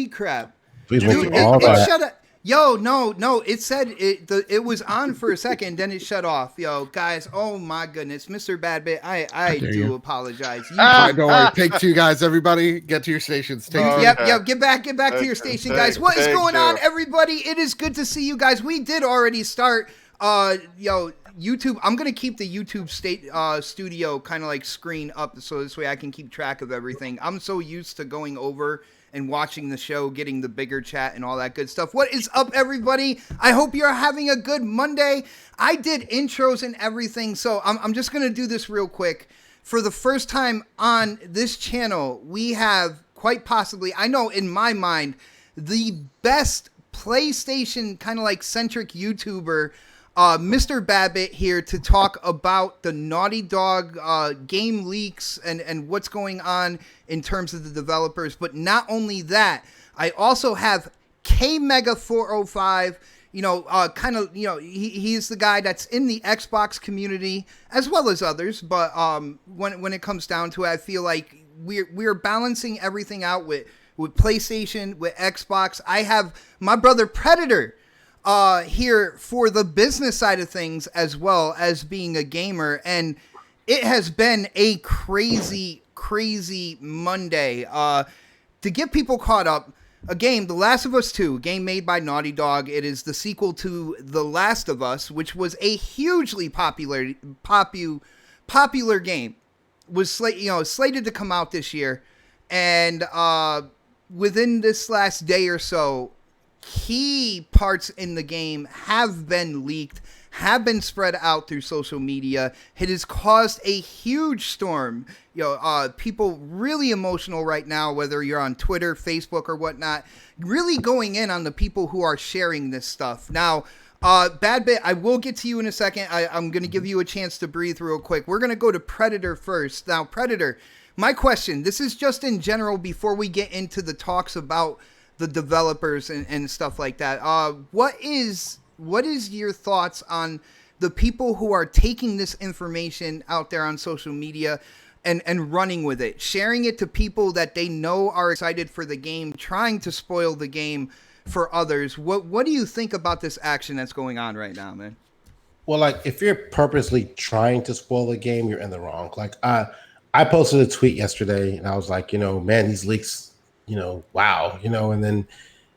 Holy crap. Please Dude, all it that. shut up. Yo, no. It said it was on for a second, then it shut off. Yo, guys, oh my goodness. Mr. Badbit, I do apologize. Don't worry. Take two, guys. Everybody, get to your stations. Take two. Yep, get back to your station, guys. What is going on, everybody? It is good to see you guys. We did already start, YouTube. I'm gonna keep the YouTube studio kind of like screen up so this way I can keep track of everything. I'm so used to going over and watching the show, getting the bigger chat and all that good stuff. What is up, everybody? I hope you're having a good Monday. I did intros and everything, so I'm just gonna do this real quick. For the first time on this channel, we have quite possibly, I know in my mind, the best PlayStation kind of like centric YouTuber, Mr. Babbitt, here to talk about the Naughty Dog game leaks and what's going on in terms of the developers. But not only that, I also have Kmega 405. He's the guy that's in the Xbox community as well as others. But when it comes down to it, I feel like we're balancing everything out with PlayStation, with Xbox. I have my brother Predator here for the business side of things as well as being a gamer, and it has been a crazy Monday. To get people caught up, a game, The Last of Us 2, a game made by Naughty Dog. It is the sequel to The Last of Us, which was a hugely popular game. Was slated to come out this year, and within this last day or so, key parts in the game have been leaked, have been spread out through social media. It has caused a huge storm. People really emotional right now, whether you're on Twitter, Facebook, or whatnot, really going in on the people who are sharing this stuff. Now, Badbit, I will get to you in a second. I'm going to give you a chance to breathe real quick. We're going to go to Predator first. Now, Predator, my question, this is just in general before we get into the talks about the developers and stuff like that. What is your thoughts on the people who are taking this information out there on social media and running with it, sharing it to people that they know are excited for the game, trying to spoil the game for others? What do you think about this action that's going on right now, man? Well, like, if you're purposely trying to spoil the game, you're in the wrong. Like, I posted a tweet yesterday, and I was like, man, these leaks, wow, and then,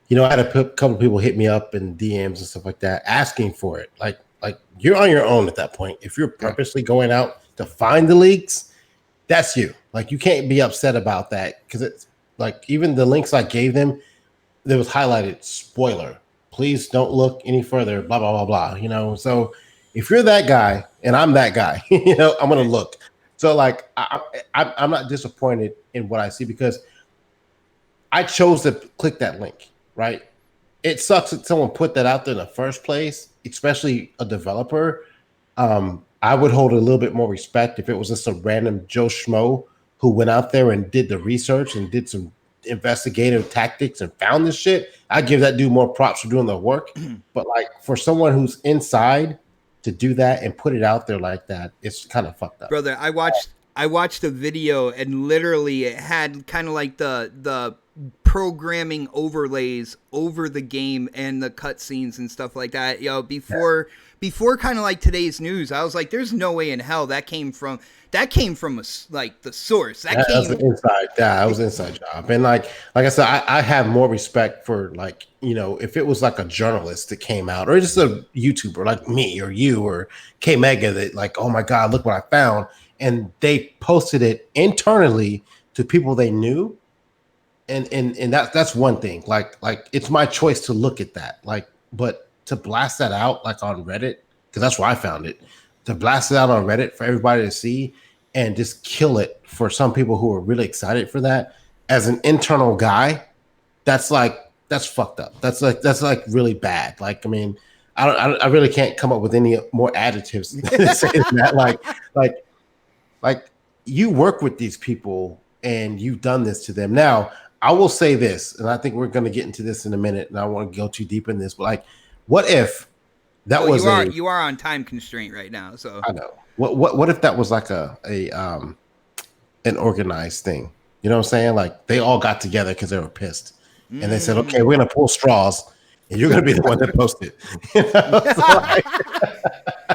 I had a couple people hit me up in DMs and stuff like that, asking for it. Like you're on your own at that point. If you're purposely going out to find the leaks, that's you. Like, you can't be upset about that, because it's like, even the links I gave them, there was highlighted spoiler. Please don't look any further. Blah blah blah blah. So if you're that guy and I'm that guy, I'm gonna look. So like, I'm not disappointed in what I see, because I chose to click that link, right? It sucks that someone put that out there in the first place, especially a developer. I would hold a little bit more respect if it was just a random Joe Schmo who went out there and did the research and did some investigative tactics and found this shit. I give that dude more props for doing the work. But like, for someone who's inside to do that and put it out there like that, it's kind of fucked up. Brother, I watched a video, and literally it had kind of like the programming overlays over the game and the cutscenes and stuff like that. Before kind of like today's news, I was like, there's no way in hell that came from like the source. That was an inside. Yeah, that was an inside job. And like I said, I have more respect for, like, if it was like a journalist that came out, or just a YouTuber like me or you or Kmega that, like, oh my God, look what I found, and they posted it internally to people they knew. And that's one thing. Like it's my choice to look at that. Like, but to blast that out like on Reddit, because that's where I found it, to blast it out on Reddit for everybody to see and just kill it for some people who are really excited for that, as an internal guy, that's fucked up. That's like really bad. Like, I mean, I really can't come up with any more adjectives than that. Like you work with these people and you've done this to them. Now, I will say this, and I think we're going to get into this in a minute, and I don't want to go too deep in this, but like, what if that was you are on time constraint right now, so I know. What if that was like an organized thing? You know what I'm saying? Like, they all got together because they were pissed, and they said, okay, we're gonna pull straws, and you're gonna be the one that posts it.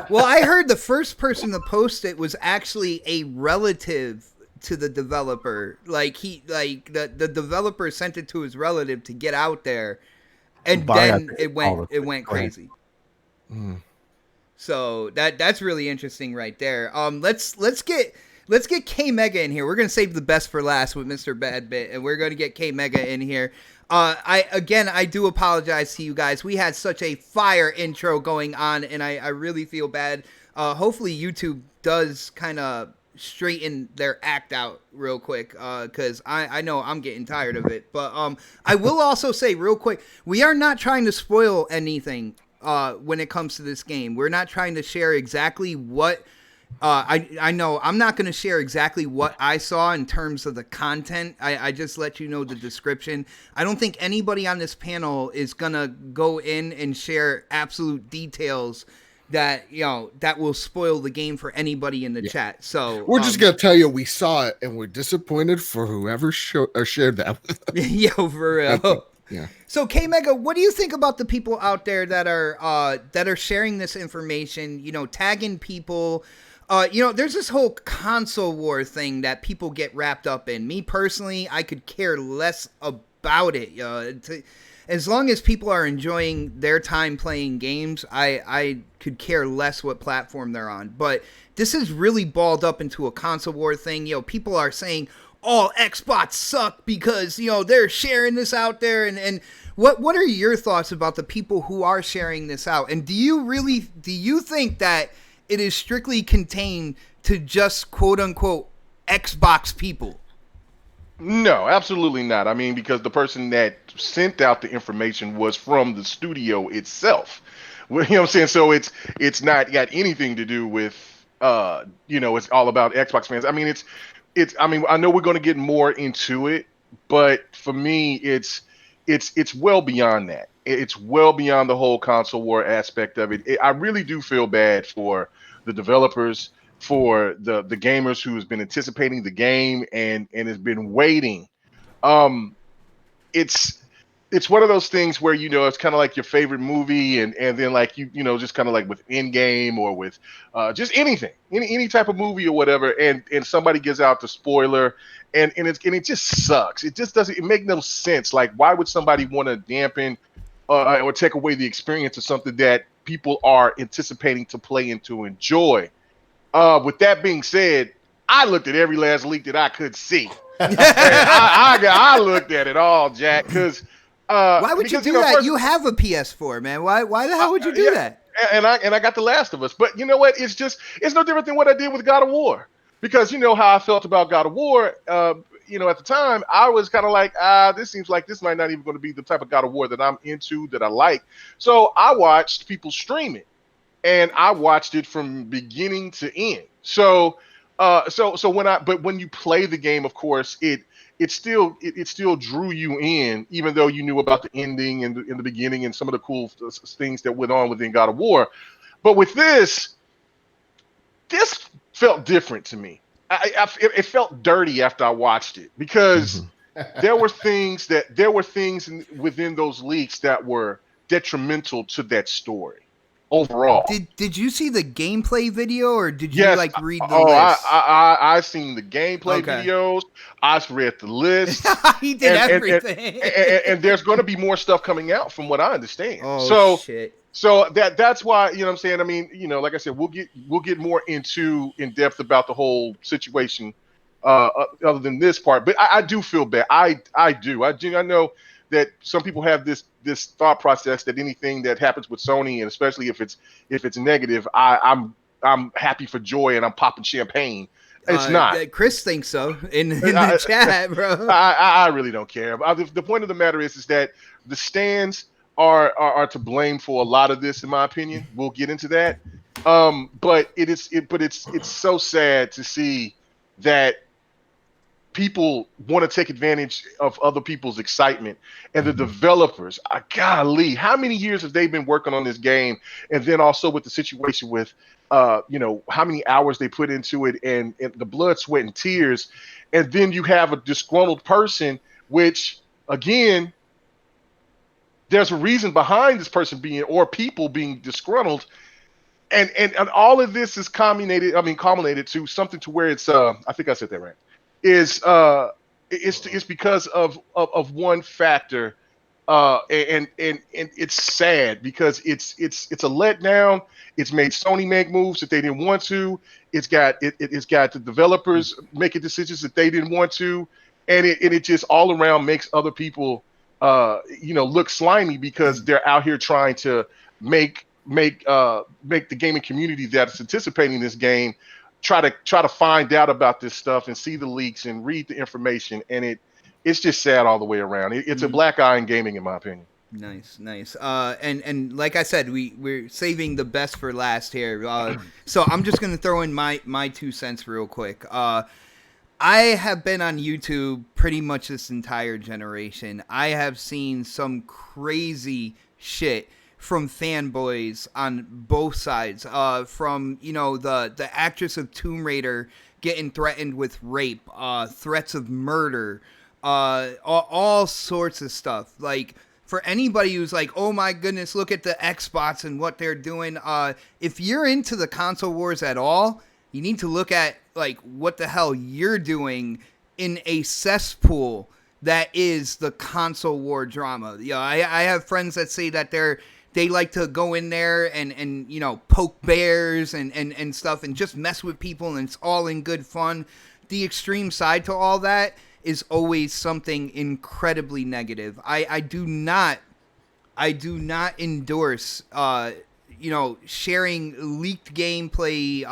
Well, I heard the first person to post it was actually a relative to the developer. Like the developer sent it to his relative to get out there, and then it went crazy. So that's really interesting right there. Let's get Kmega in here. We're gonna save the best for last with Mr. Badbit, and we're gonna get Kmega in here. I do apologize to you guys. We had such a fire intro going on, and I really feel bad. Hopefully YouTube does kind of straighten their act out real quick, because I know I'm getting tired of it. But I will also say real quick, we are not trying to spoil anything when it comes to this game. We're not trying to share exactly what I know I'm not going to share exactly what I saw in terms of the content. I just let you know the description. I don't think anybody on this panel is going to go in and share absolute details that will spoil the game for anybody in the chat. So we're just going to tell you we saw it and we're disappointed for whoever shared that with us. Yo, for real. Yeah. So Kmega, what do you think about the people out there that are sharing this information, tagging people? There's this whole console war thing that people get wrapped up in. Me personally, I could care less about it. As long as people are enjoying their time playing games, I could care less what platform they're on. But this is really balled up into a console war thing. People are saying all Xbox suck because they're sharing this out there. And what are your thoughts about the people who are sharing this out? And do you think that it is strictly contained to just quote unquote Xbox people? No, absolutely not. I mean, because the person that sent out the information was from the studio itself. Well, you know what I'm saying? So it's not got anything to do with it's all about Xbox fans. I mean, I know we're going to get more into it, but for me it's well beyond that. It's well beyond the whole console war aspect of it. I really do feel bad for the developers, for the gamers who's been anticipating the game and has been waiting. It's one of those things where it's kind of like your favorite movie, and then like just kind of like with Endgame or with just anything, any type of movie or whatever, and somebody gives out the spoiler, and it just sucks. It just doesn't. It make no sense. Like, why would somebody want to dampen or take away the experience of something that people are anticipating to play and to enjoy? With that being said, I looked at every last leak that I could see. I looked at it all, Jack, because why would you do that? First, you have a PS4, man. Why the hell would you do that? And I got The Last of Us, but you know what? It's no different than what I did with God of War, because you know how I felt about God of War. At the time, I was kind of like, this seems like this might not even going to be the type of God of War that I'm into, that I like. So I watched people stream it, and I watched it from beginning to end. So when you play the game, of course, it still drew you in, even though you knew about the ending and in the beginning and some of the cool things that went on within God of War. But with this felt different to me. It felt dirty after I watched it, because there were things within those leaks that were detrimental to that story overall. Did you see the gameplay video, or did you read the list? I seen the gameplay videos. I read the list. He did everything. And there's going to be more stuff coming out, from what I understand. Oh, shit. So that's why, what I'm saying. I mean, like I said, we'll get more in depth about the whole situation, other than this part. But I do feel bad. I do. I know that some people have this thought process that anything that happens with Sony, and especially if it's negative, I'm happy for joy and I'm popping champagne. It's not. Chris thinks so in the chat, bro. I really don't care. The point of the matter is that the stands are to blame for a lot of this, in my opinion. We'll get into that. But it's so sad to see that people want to take advantage of other people's excitement, and the developers, golly, how many years have they been working on this game? And then also with the situation with, how many hours they put into it, and the blood, sweat, and tears. And then you have a disgruntled person, which again, there's a reason behind this person being or people being disgruntled, and all of this is culminated to something to where it's I think I said that right. Is it's because of one factor, and it's sad because it's a letdown. It's made Sony make moves that they didn't want to. It's got the developers making decisions that they didn't want to, and it just all around makes other people look slimy because they're out here trying to make the gaming community that's anticipating this game try to find out about this stuff and see the leaks and read the information, and it's just sad all the way around. It's a black eye in gaming, in my opinion. Nice. And like I said, we're saving the best for last here. So I'm just gonna throw in my 2 cents real quick. I have been on YouTube pretty much this entire generation. I have seen some crazy shit from fanboys on both sides. From the actress of Tomb Raider getting threatened with rape, threats of murder, all sorts of stuff. Like, for anybody who's like, oh my goodness, look at the Xbox and what they're doing. If you're into the console wars at all, you need to look at like what the hell you're doing in a cesspool that is the console war drama. I have friends that say that they like to go in there and poke bears and stuff and just mess with people, and it's all in good fun. The extreme side to all that is always something incredibly negative. I do not endorse sharing leaked gameplay,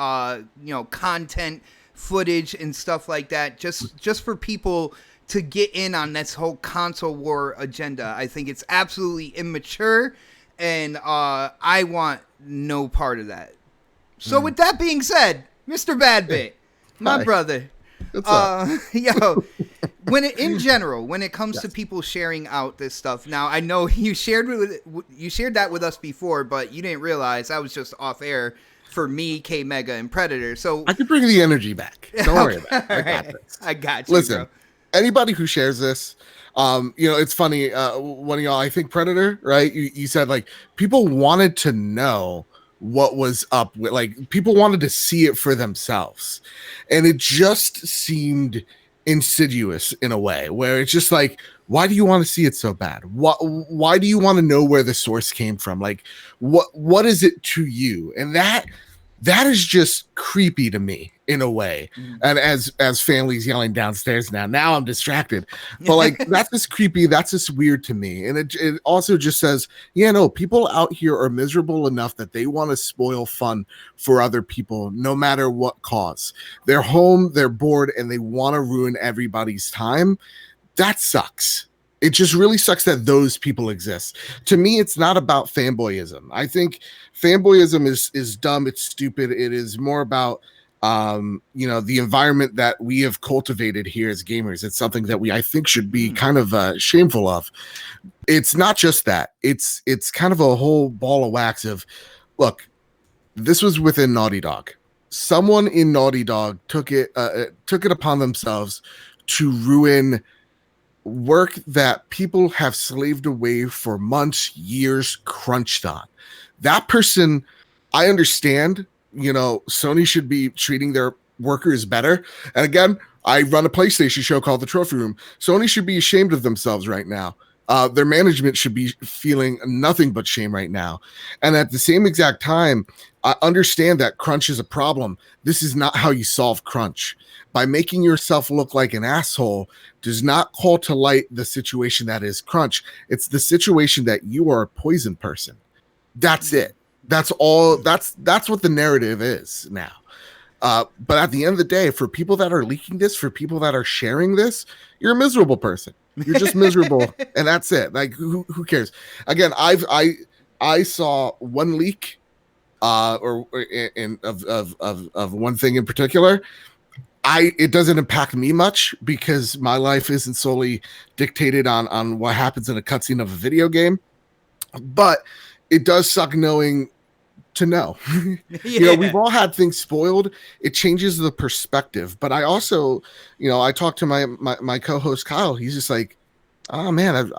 content, footage and stuff like that just for people to get in on this whole console war agenda. I think it's absolutely immature, and I want no part of that. So with that being said, Mr. Badbit, my brother, what's up? when it comes to people sharing out this stuff, now I know you shared that with us before, but you didn't realize I was just off air for me, Kmega, and Predator. So I could bring the energy back. Don't worry about it. I got this. I got you. Listen, bro. Anybody who shares this, it's funny. One of y'all, I think Predator, right? You said like people wanted to know what was up with, like people wanted to see it for themselves, and it just seemed insidious in a way where it's just like, why do you want to see it so bad? Why do you want to know where the source came from? Like, what is it to you? And that is just creepy to me in a way. And as families yelling downstairs now I'm distracted, but like that's just creepy. That's just weird to me. And it also just says, people out here are miserable enough that they want to spoil fun for other people, no matter what cause. They're home, they're bored, and they want to ruin everybody's time. That sucks. It just really sucks that those people exist. To me, it's not about fanboyism. I think fanboyism is dumb. It's stupid. It is more about, the environment that we have cultivated here as gamers. It's something that I think should be kind of shameful of. It's not just that. It's kind of a whole ball of wax of, look, this was within Naughty Dog. Someone in Naughty Dog took it upon themselves to ruin work that people have slaved away for months, years, crunched on. That person, I understand, Sony should be treating their workers better. And again, I run a PlayStation show called The Trophy Room. Sony should be ashamed of themselves right now. Their management should be feeling nothing but shame right now. And at the same exact time, I understand that crunch is a problem. This is not how you solve crunch. By making yourself look like an asshole does not call to light the situation that is crunch. It's the situation that you are a poison person. That's it. That's all. That's what the narrative is now. But at the end of the day, for people that are leaking this, for people that are sharing this, you're a miserable person. You're just miserable, and that's it. Like who cares? Again, I saw one leak, of one thing in particular. It doesn't impact me much because my life isn't solely dictated on what happens in a cutscene of a video game, but it does suck knowing to know. We've all had things spoiled. It changes the perspective. But I also, I talked to my co-host Kyle. He's just like, oh man,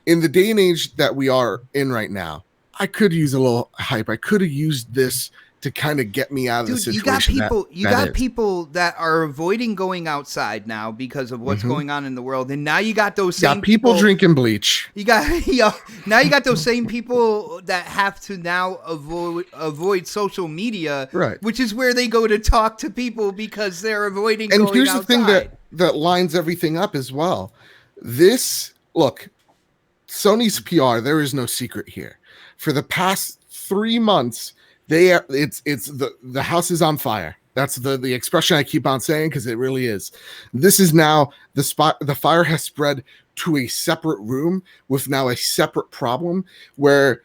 in the day and age that we are in right now, I could use a little hype. I could have used this to kind of get me out of the Dude, situation. you got people that are avoiding going outside now because of what's going on in the world, and now you got those same people drinking bleach. You got now you got those same people that have to now avoid social media, right? Which is where they go to talk to people because they're avoiding. And going here's outside. the thing that lines everything up as well. Look, Sony's PR. There is no secret here. For the past 3 months, the house is on fire. That's the expression I keep on saying because it really is. This is now the spot. The fire has spread to a separate room with now a separate problem where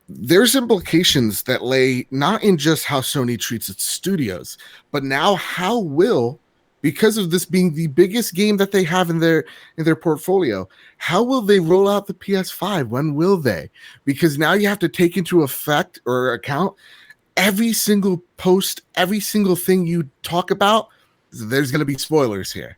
there's implications that lay not in just how Sony treats its studios, but now how will, because of this being the biggest game that they have in their portfolio, how will they roll out the PS5? When will they? Because now you have to take into account every single post, every single thing you talk about. There's going to be spoilers here.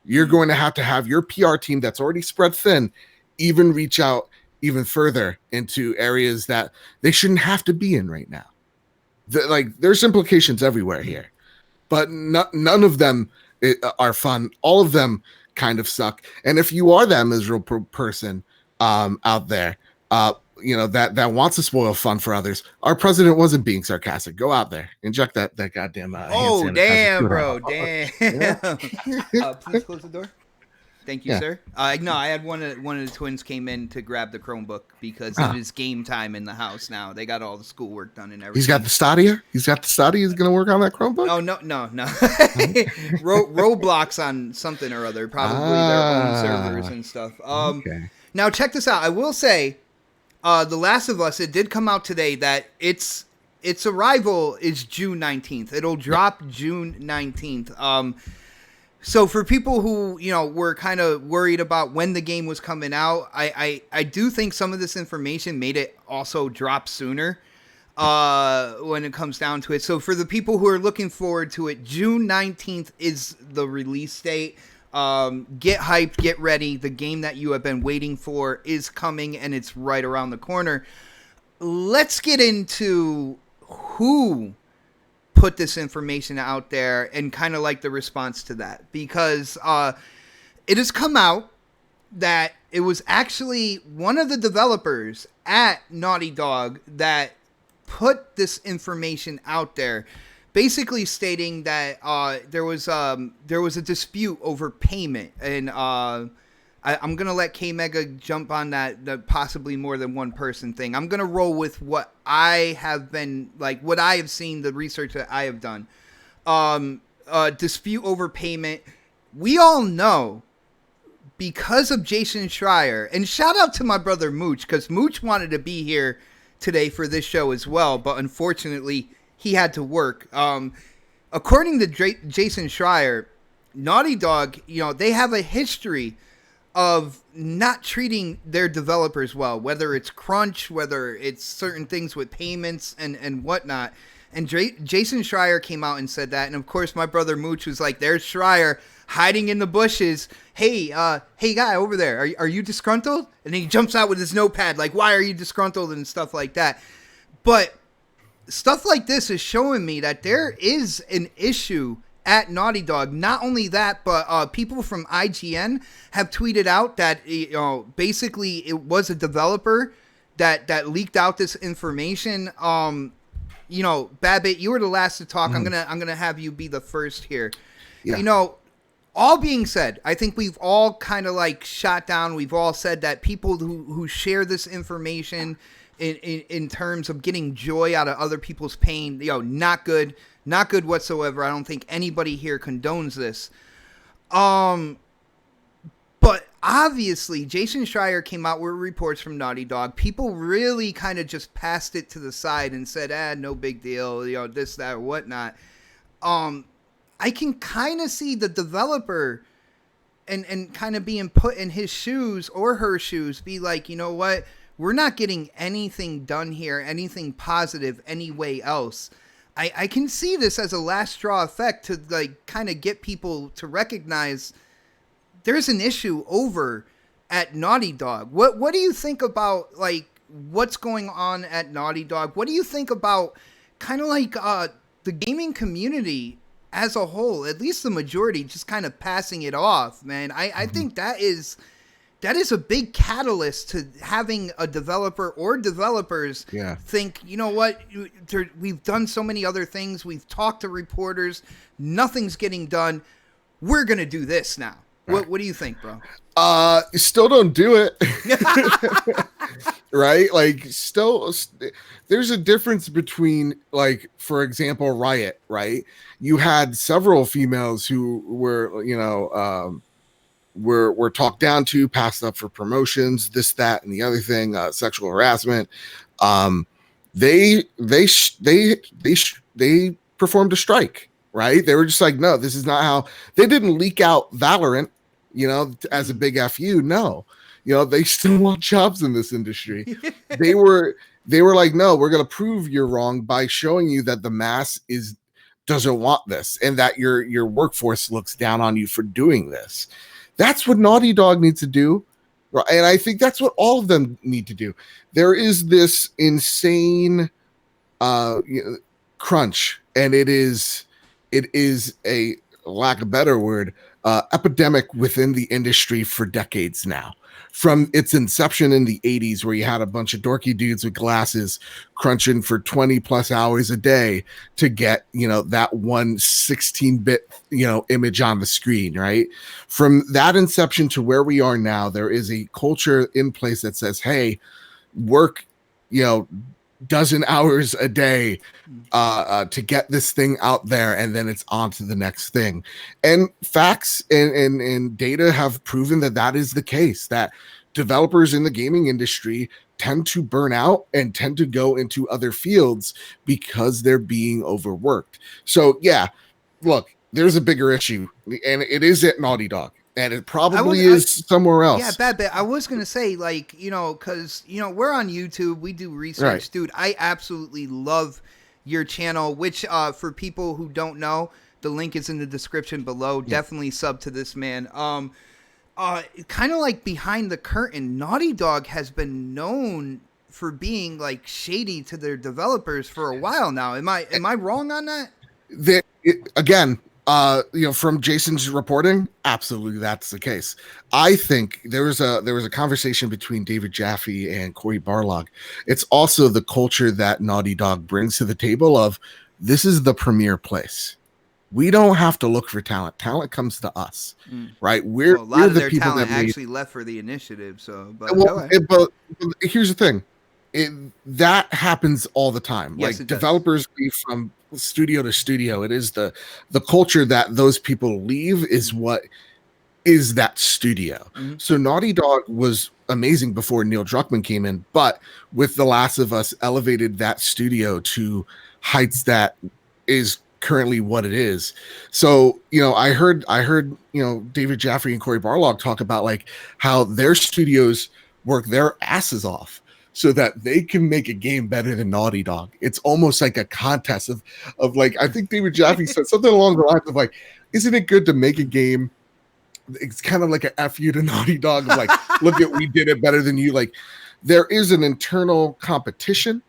You're going to have your PR team that's already spread thin even reach out even further into areas that they shouldn't have to be in right now. There's implications everywhere here, but none of them are fun. All of them kind of suck. And if you are that miserable person out there, that wants to spoil fun for others, our president wasn't being sarcastic. Go out there, inject that goddamn. Hand sanitizer. Damn, bro, damn. Please close the door. Thank you, sir. No, I had one of the twins came in to grab the Chromebook because it is game time in the house now. They got all the schoolwork done and everything. He's got the Stadia. He's going to work on that Chromebook. Oh no. Roblox on something or other, probably their own servers and stuff. Okay. Now check this out. I will say, The Last of Us. It did come out today that its arrival is June 19th. It'll drop June 19th. So for people who, were kind of worried about when the game was coming out, I do think some of this information made it also drop sooner when it comes down to it. So for the people who are looking forward to it, June 19th is the release date. Get hyped, get ready. The game that you have been waiting for is coming, and it's right around the corner. Let's get into who put this information out there and kind of like the response to that, because it has come out that it was actually one of the developers at Naughty Dog that put this information out there, basically stating that there was a dispute over payment, and I'm gonna let Kmega jump on that possibly more than one person thing. I'm gonna roll with what I have been what I have seen, the research that I have done. Dispute over payment. We all know because of Jason Schreier, and shout out to my brother Mooch, because Mooch wanted to be here today for this show as well, but unfortunately he had to work. According to Jason Schreier, Naughty Dog, they have a history of not treating their developers well, whether it's crunch, whether it's certain things with payments and whatnot. And Jason Schreier came out and said that. And of course, my brother Mooch was like, there's Schreier hiding in the bushes. Hey guy over there, are you disgruntled? And then he jumps out with his notepad, like, why are you disgruntled and stuff like that. But stuff like this is showing me that there is an issue at Naughty Dog. Not only that, but people from IGN have tweeted out that basically it was a developer that leaked out this information. Babbitt, you were the last to talk. I'm gonna have you be the first here. Yeah. All being said, I think we've all kind of shot down. We've all said that people who share this information in terms of getting joy out of other people's pain, not good. Not good whatsoever. I don't think anybody here condones this. But obviously, Jason Schreier came out with reports from Naughty Dog. People really kind of just passed it to the side and said, no big deal, this, that, or whatnot. I can kind of see the developer and kind of being put in his shoes or her shoes, be like, you know what? We're not getting anything done here, anything positive anyway else. I can see this as a last straw effect to kind of get people to recognize there's an issue over at Naughty Dog. What do you think about like what's going on at Naughty Dog? What do you think about kind of like the gaming community as a whole, at least the majority, just kind of passing it off, man? I think that is a big catalyst to having a developer or developers think, you know what, we've done so many other things. We've talked to reporters. Nothing's getting done. We're going to do this now. Right. What do you think, bro? Still don't do it. Right? Like, still, there's a difference between, like, for example, Riot, right? You had several females who were, you know, were talked down to, passed up for promotions, this, that, and the other thing, sexual harassment. They performed a strike, right? They were just like, no, this is not how. They didn't leak out Valorant, you know, as a big FU. No, you know, they still want jobs in this industry. They were like, no, we're going to prove you're wrong by showing you that the mass doesn't want this, and that your workforce looks down on you for doing this. That's what Naughty Dog needs to do. And I think that's what all of them need to do. There is this insane crunch, and it is a lack of a better word, epidemic within the industry for decades now. From its inception in the 80s, where you had a bunch of dorky dudes with glasses crunching for 20 plus hours a day to get, you know, that one 16-bit, you know, image on the screen, right? From that inception to where we are now, there is a culture in place that says, hey, work, you know, dozen hours a day to get this thing out there, and then it's on to the next thing. And facts and data have proven that is the case, that developers in the gaming industry tend to burn out and tend to go into other fields because they're being overworked. So yeah, look, there's a bigger issue, and it is at Naughty Dog. And it probably is somewhere else. Yeah, bad bit. I was going to say, like, you know, because, you know, we're on YouTube. We do research. Right. Dude, I absolutely love your channel, which for people who don't know, the link is in the description below. Yeah. Definitely sub to this man. Kind of like behind the curtain, Naughty Dog has been known for being, like, shady to their developers for a while now. Am I wrong on that? Again, you know, from Jason's reporting, absolutely that's the case. I think there was a conversation between David Jaffe and Cory Barlog. It's also the culture that Naughty Dog brings to the table of, this is the premier place. We don't have to look for talent. Talent comes to us, right? We're a lot we're of the their people talent that actually left for the initiative. So, but, but here's the thing. That happens all the time. Yes, like, developers leave from studio to studio. It is the culture that those people leave is what is that studio. Mm-hmm. So Naughty Dog was amazing before Neil Druckmann came in, but with The Last of Us elevated that studio to heights that is currently what it is. So, you know, I heard, you know, David Jaffe and Cory Barlog talk about, like, how their studios work their asses off so that they can make a game better than Naughty Dog. It's almost like a contest of like, I think David Jaffe said something along the lines of, like, isn't it good to make a game? It's kind of like an FU to Naughty Dog, of like, look at, we did it better than you. Like, there is an internal competition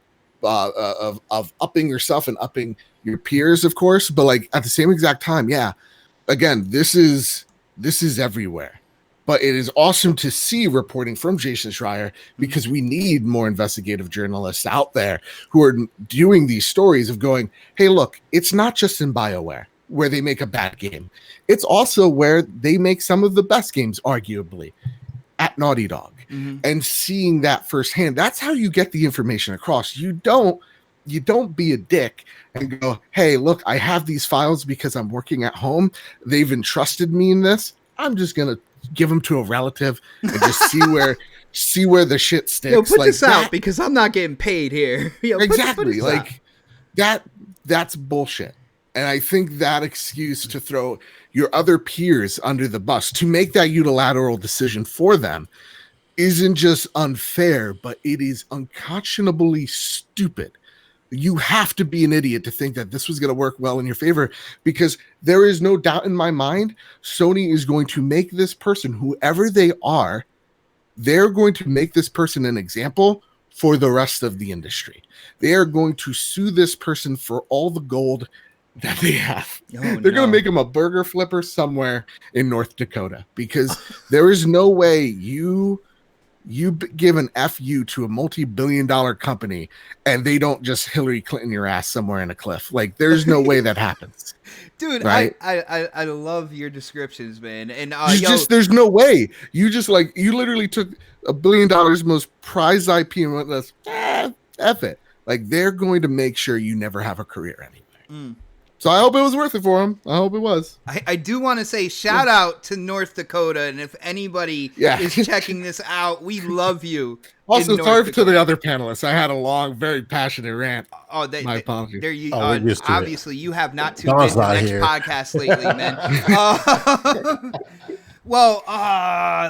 of upping yourself and upping your peers, of course, but, like, at the same exact time, yeah, again, this is everywhere. But it is awesome to see reporting from Jason Schreier, because we need more investigative journalists out there who are doing these stories of going, hey, look, it's not just in BioWare where they make a bad game. It's also where they make some of the best games, arguably, at Naughty Dog. Mm-hmm. And seeing that firsthand, that's how you get the information across. You don't be a dick and go, hey, look, I have these files because I'm working at home. They've entrusted me in this. I'm just going to give them to a relative and just see where the shit sticks. Yo, put like this that, out because I'm not getting paid here. Yo, exactly. put like that's bullshit. And I think that excuse to throw your other peers under the bus, to make that unilateral decision for them, isn't just unfair, but it is unconscionably stupid. You have to be an idiot to think that this was going to work well in your favor, because there is no doubt in my mind Sony is going to make this person, whoever they are, they're going to make this person an example for the rest of the industry. They are going to sue this person for all the gold that they have. They're going to make him a burger flipper somewhere in North Dakota, because there is no way you give an FU to a multi-billion-dollar company and they don't just Hillary Clinton your ass somewhere in a cliff. Like, there's no way that happens. Dude, right? I love your descriptions, man. And there's no way. You literally took $1 billion, most prized IP, and went, this, F it. Like, they're going to make sure you never have a career anyway. So I hope it was worth it for him. I hope it was. I do want to say shout out to North Dakota, and if anybody is checking this out, we love you. Also, sorry to the other panelists. I had a long, very passionate rant. My apologies. Obviously, you have not tuned in to the next podcast lately, man. Well,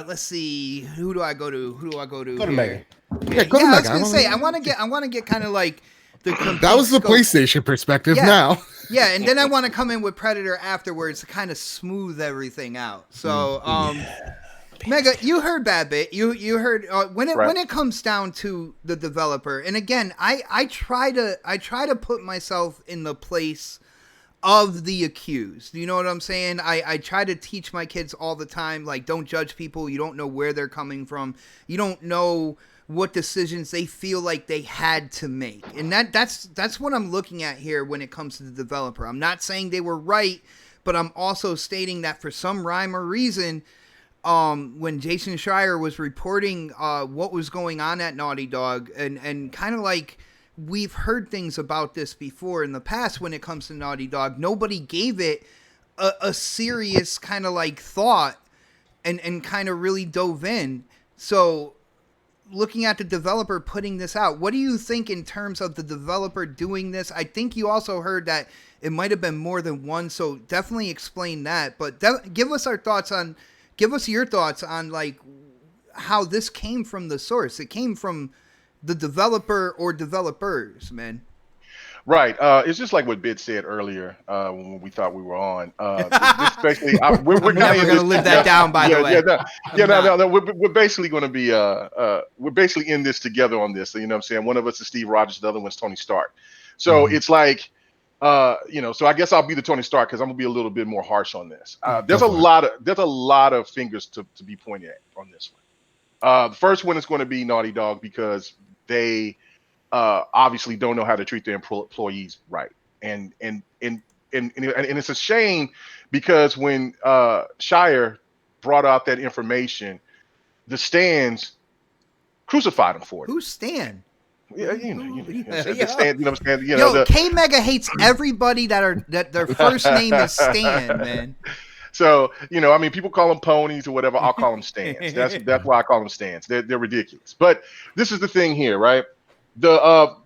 let's see. Who do I go to? Go to Megan. I was gonna say I want to get kind of like the. That was the PlayStation perspective. Now. Yeah, and then I want to come in with Predator afterwards to kind of smooth everything out. So, Mega, you heard Bad Bit. You heard when it comes down to the developer, and again, I try to put myself in the place of the accused. You know what I'm saying? I try to teach my kids all the time, like, don't judge people. You don't know where they're coming from. You don't know what decisions they feel like they had to make. And that's what I'm looking at here when it comes to the developer. I'm not saying they were right, but I'm also stating that for some rhyme or reason, when Jason Schreier was reporting what was going on at Naughty Dog, and kind of like we've heard things about this before in the past when it comes to Naughty Dog, nobody gave it a serious kind of like thought and kind of really dove in. So looking at the developer putting this out, what do you think in terms of the developer doing this? I think you also heard that it might have been more than one, so definitely explain that. But give us your thoughts on like how this came from the source. It came from the developer or developers, man. Right. It's just like what Bid said earlier when we thought we were on. This basically, we're never going to live that down, by the way. No. We're basically going to be we're basically in this together on this. You know what I'm saying? One of us is Steve Rogers, the other one's Tony Stark. So it's like, so I guess I'll be the Tony Stark because I'm gonna be a little bit more harsh on this. There's a lot of fingers to be pointed at on this one. The first one is going to be Naughty Dog because they obviously don't know how to treat their employees right, and it's a shame because when Shire brought out that information, the stands crucified him for it. Who's Stan? Yeah, Kmega hates everybody that their first name is Stan, man. So, people call them ponies or whatever. I'll call them stands. That's why I call them stands. They're ridiculous. But this is the thing here, right? The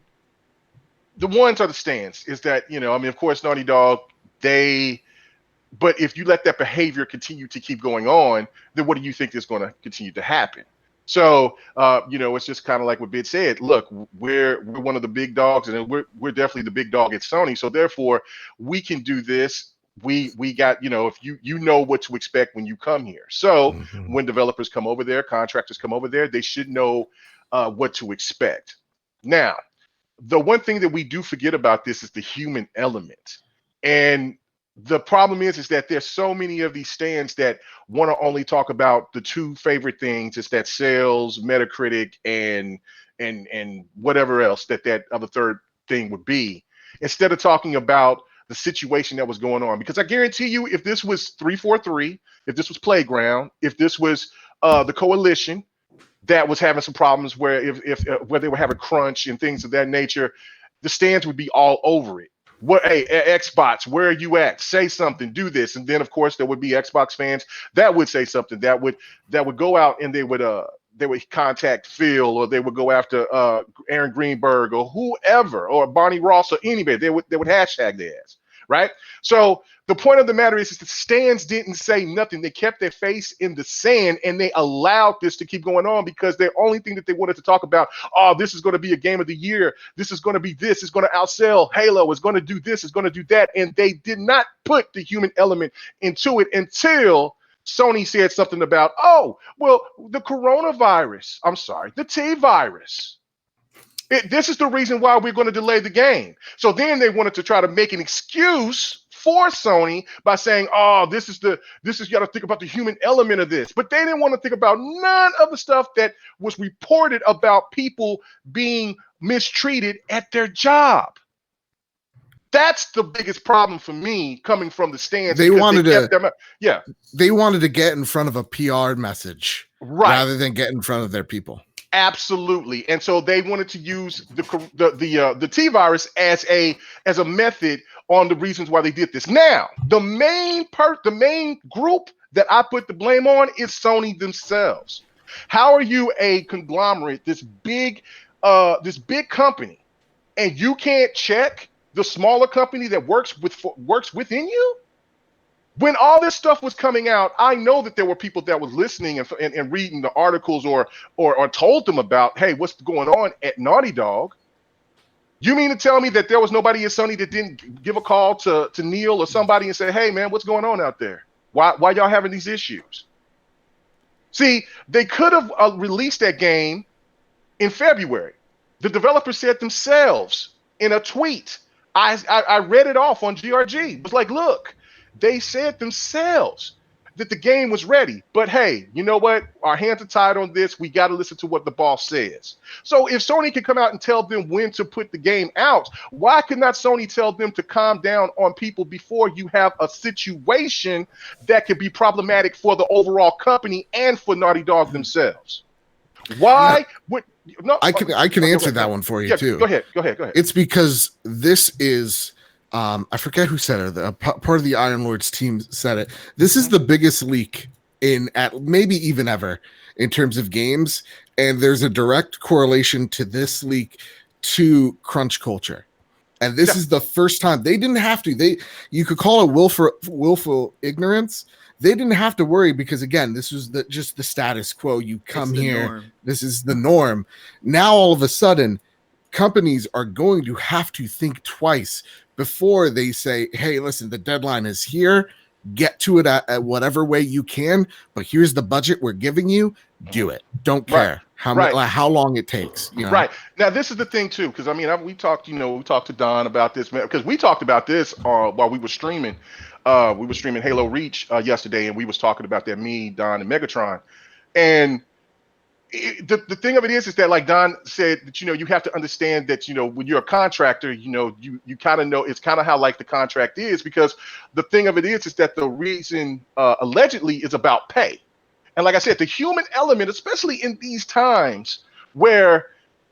ones are the stands. Is that, of course, Naughty Dog, but if you let that behavior continue to keep going on, then what do you think is going to continue to happen? So, it's just kind of like what Bid said. Look, we're one of the big dogs, and we're definitely the big dog at Sony. So therefore, we can do this. We got, if you know what to expect when you come here. So when developers come over there, contractors come over there, they should know what to expect. Now, the one thing that we do forget about this is the human element. And the problem is that there's so many of these stands that want to only talk about the two favorite things. It's that sales, Metacritic, and whatever else that other third thing would be, instead of talking about the situation that was going on. Because I guarantee you, if this was 343, if this was Playground, if this was the Coalition that was having some problems where where they were having crunch and things of that nature, the stands would be all over it. Hey, Xbox, where are you at? Say something, do this. And then of course there would be Xbox fans that would say something that would go out and they would contact Phil, or they would go after Aaron Greenberg or whoever, or Bonnie Ross or anybody. They would hashtag their ass, right? So the point of the matter is the stands didn't say nothing. They kept their face in the sand and they allowed this to keep going on because the only thing that they wanted to talk about, this is going to be a game of the year. This is going to be this. It's going to outsell Halo. It's going to do this. It's going to do that. And they did not put the human element into it until Sony said something about, oh, well, the coronavirus. I'm sorry, the T virus. This is the reason why we're going to delay the game. So then they wanted to try to make an excuse for Sony by saying, oh, this is you got to think about the human element of this. But they didn't want to think about none of the stuff that was reported about people being mistreated at their job. That's the biggest problem for me coming from the stands. They wanted They wanted to get in front of a PR message rather than get in front of their people. Absolutely. And so they wanted to use the T virus as a method on the reasons why they did this. Now, the main group that I put the blame on is Sony themselves. How are you a conglomerate, this big company, and you can't check the smaller company that works within you? When all this stuff was coming out, I know that there were people that was listening and reading the articles or told them about, hey, what's going on at Naughty Dog? You mean to tell me that there was nobody at Sony that didn't give a call to Neil or somebody and say, hey, man, what's going on out there? Why y'all having these issues? See, they could have released that game in February. The developer said themselves in a tweet. I read it off on GRG. It was like, look, they said themselves that the game was ready. But hey, you know what? Our hands are tied on this. We got to listen to what the boss says. So if Sony can come out and tell them when to put the game out, why could not Sony tell them to calm down on people before you have a situation that could be problematic for the overall company and for Naughty Dog themselves? Why would no? I can answer that one for you too. Go ahead. It's because this is I forget who said it. Part of the Iron Lords team said it. This is the biggest leak at maybe even ever in terms of games, and there's a direct correlation to this leak to crunch culture. And this is the first time they didn't have to. You could call it willful ignorance. They didn't have to worry because, again, this was just the status quo. You come here, norm. This is the norm. Now, all of a sudden, companies are going to have to think twice before they say, hey, listen, the deadline is here. Get to it at whatever way you can, but here's the budget we're giving you. Do it. Don't care how long it takes. You know? Right. Now, this is the thing, too, because, I mean, we talked to Don about this, man, because we talked about this while we were streaming. We were streaming Halo Reach yesterday, and we was talking about that, me, Don, and Megatron. And the thing of it is that, like Don said, that, you have to understand that, when you're a contractor, you kind of know it's kind of how like the contract is, because the thing of it is that the reason allegedly is about pay. And like I said, the human element, especially in these times where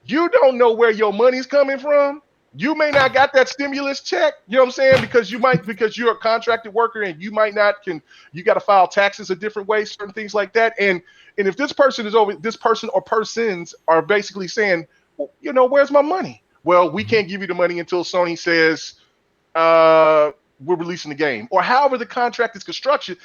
you don't know where your money's coming from. You may not got that stimulus check, you know what I'm saying? Because you're a contracted worker and you might not you got to file taxes a different way, certain things like that. And if this person or persons are basically saying, well, where's my money? Well, we can't give you the money until Sony says we're releasing the game, or however the contract is constructed.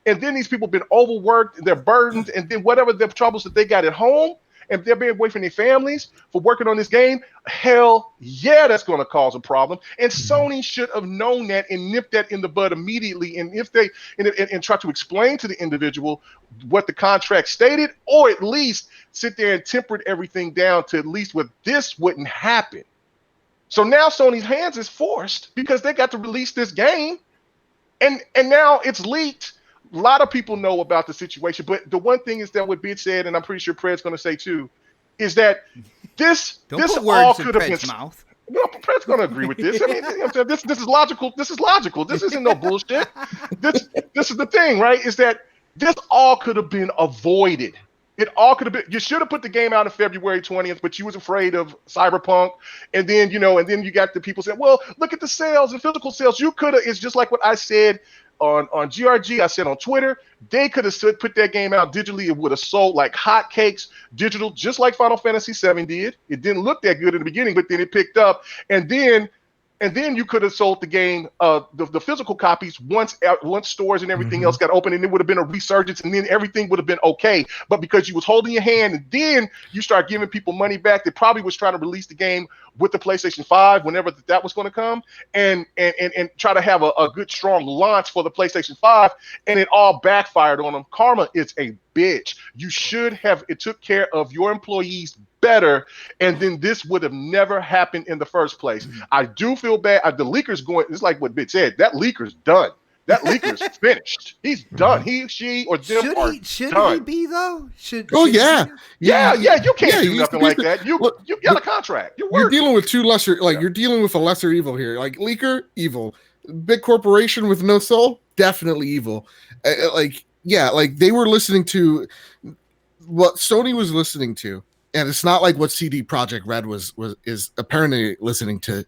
And then these people have been overworked, they're burdened, and then whatever the troubles that they got at home, and they're being away from their families for working on this game, hell yeah, that's going to cause a problem. And Sony should have known that and nipped that in the bud immediately. And if they and try to explain to the individual what the contract stated, or at least sit there and temper everything down to at least what this wouldn't happen. So now Sony's hands is forced because they got to release this game, and now it's leaked. A lot of people know about the situation, but the one thing is that what Bid said, and I'm pretty sure Pred's going to say too, is that this all could have been. Mouth. Well, Pred's going to agree with this. I mean, this is logical. This is logical. This isn't no bullshit. This is the thing, right? Is that this all could have been avoided. It all could have been. You should have put the game out on February 20th, but you was afraid of Cyberpunk, and then you got the people saying, "Well, look at the sales and physical sales." You could have. It's just like what I said on GRG. I said on Twitter, they could have put that game out digitally. It would have sold like hotcakes, digital, just like Final Fantasy VII did. It didn't look that good in the beginning, but then it picked up, and then And then you could have sold the game, the physical copies once stores and everything else got open, and it would have been a resurgence, and then everything would have been okay. But because you was holding your hand, and then you start giving people money back, that probably was trying to release the game with the PlayStation 5 whenever that was going to come, and try to have a good strong launch for the PlayStation 5, and it all backfired on them. Karma is a bitch. You should have took care of your employees better, and then this would have never happened in the first place. I do feel bad. The leaker's going. It's like what Bit said. That leaker's done. That leaker's finished. He's done. He, she, or them are should done. he be though? Yeah. You can't do you nothing like that. You got a contract. You're dealing with two lesser, you're dealing with a lesser evil here. Like leaker, evil. Big corporation with no soul, definitely evil. They were listening to what Sony was listening to, and it's not like what CD Projekt Red is apparently listening to.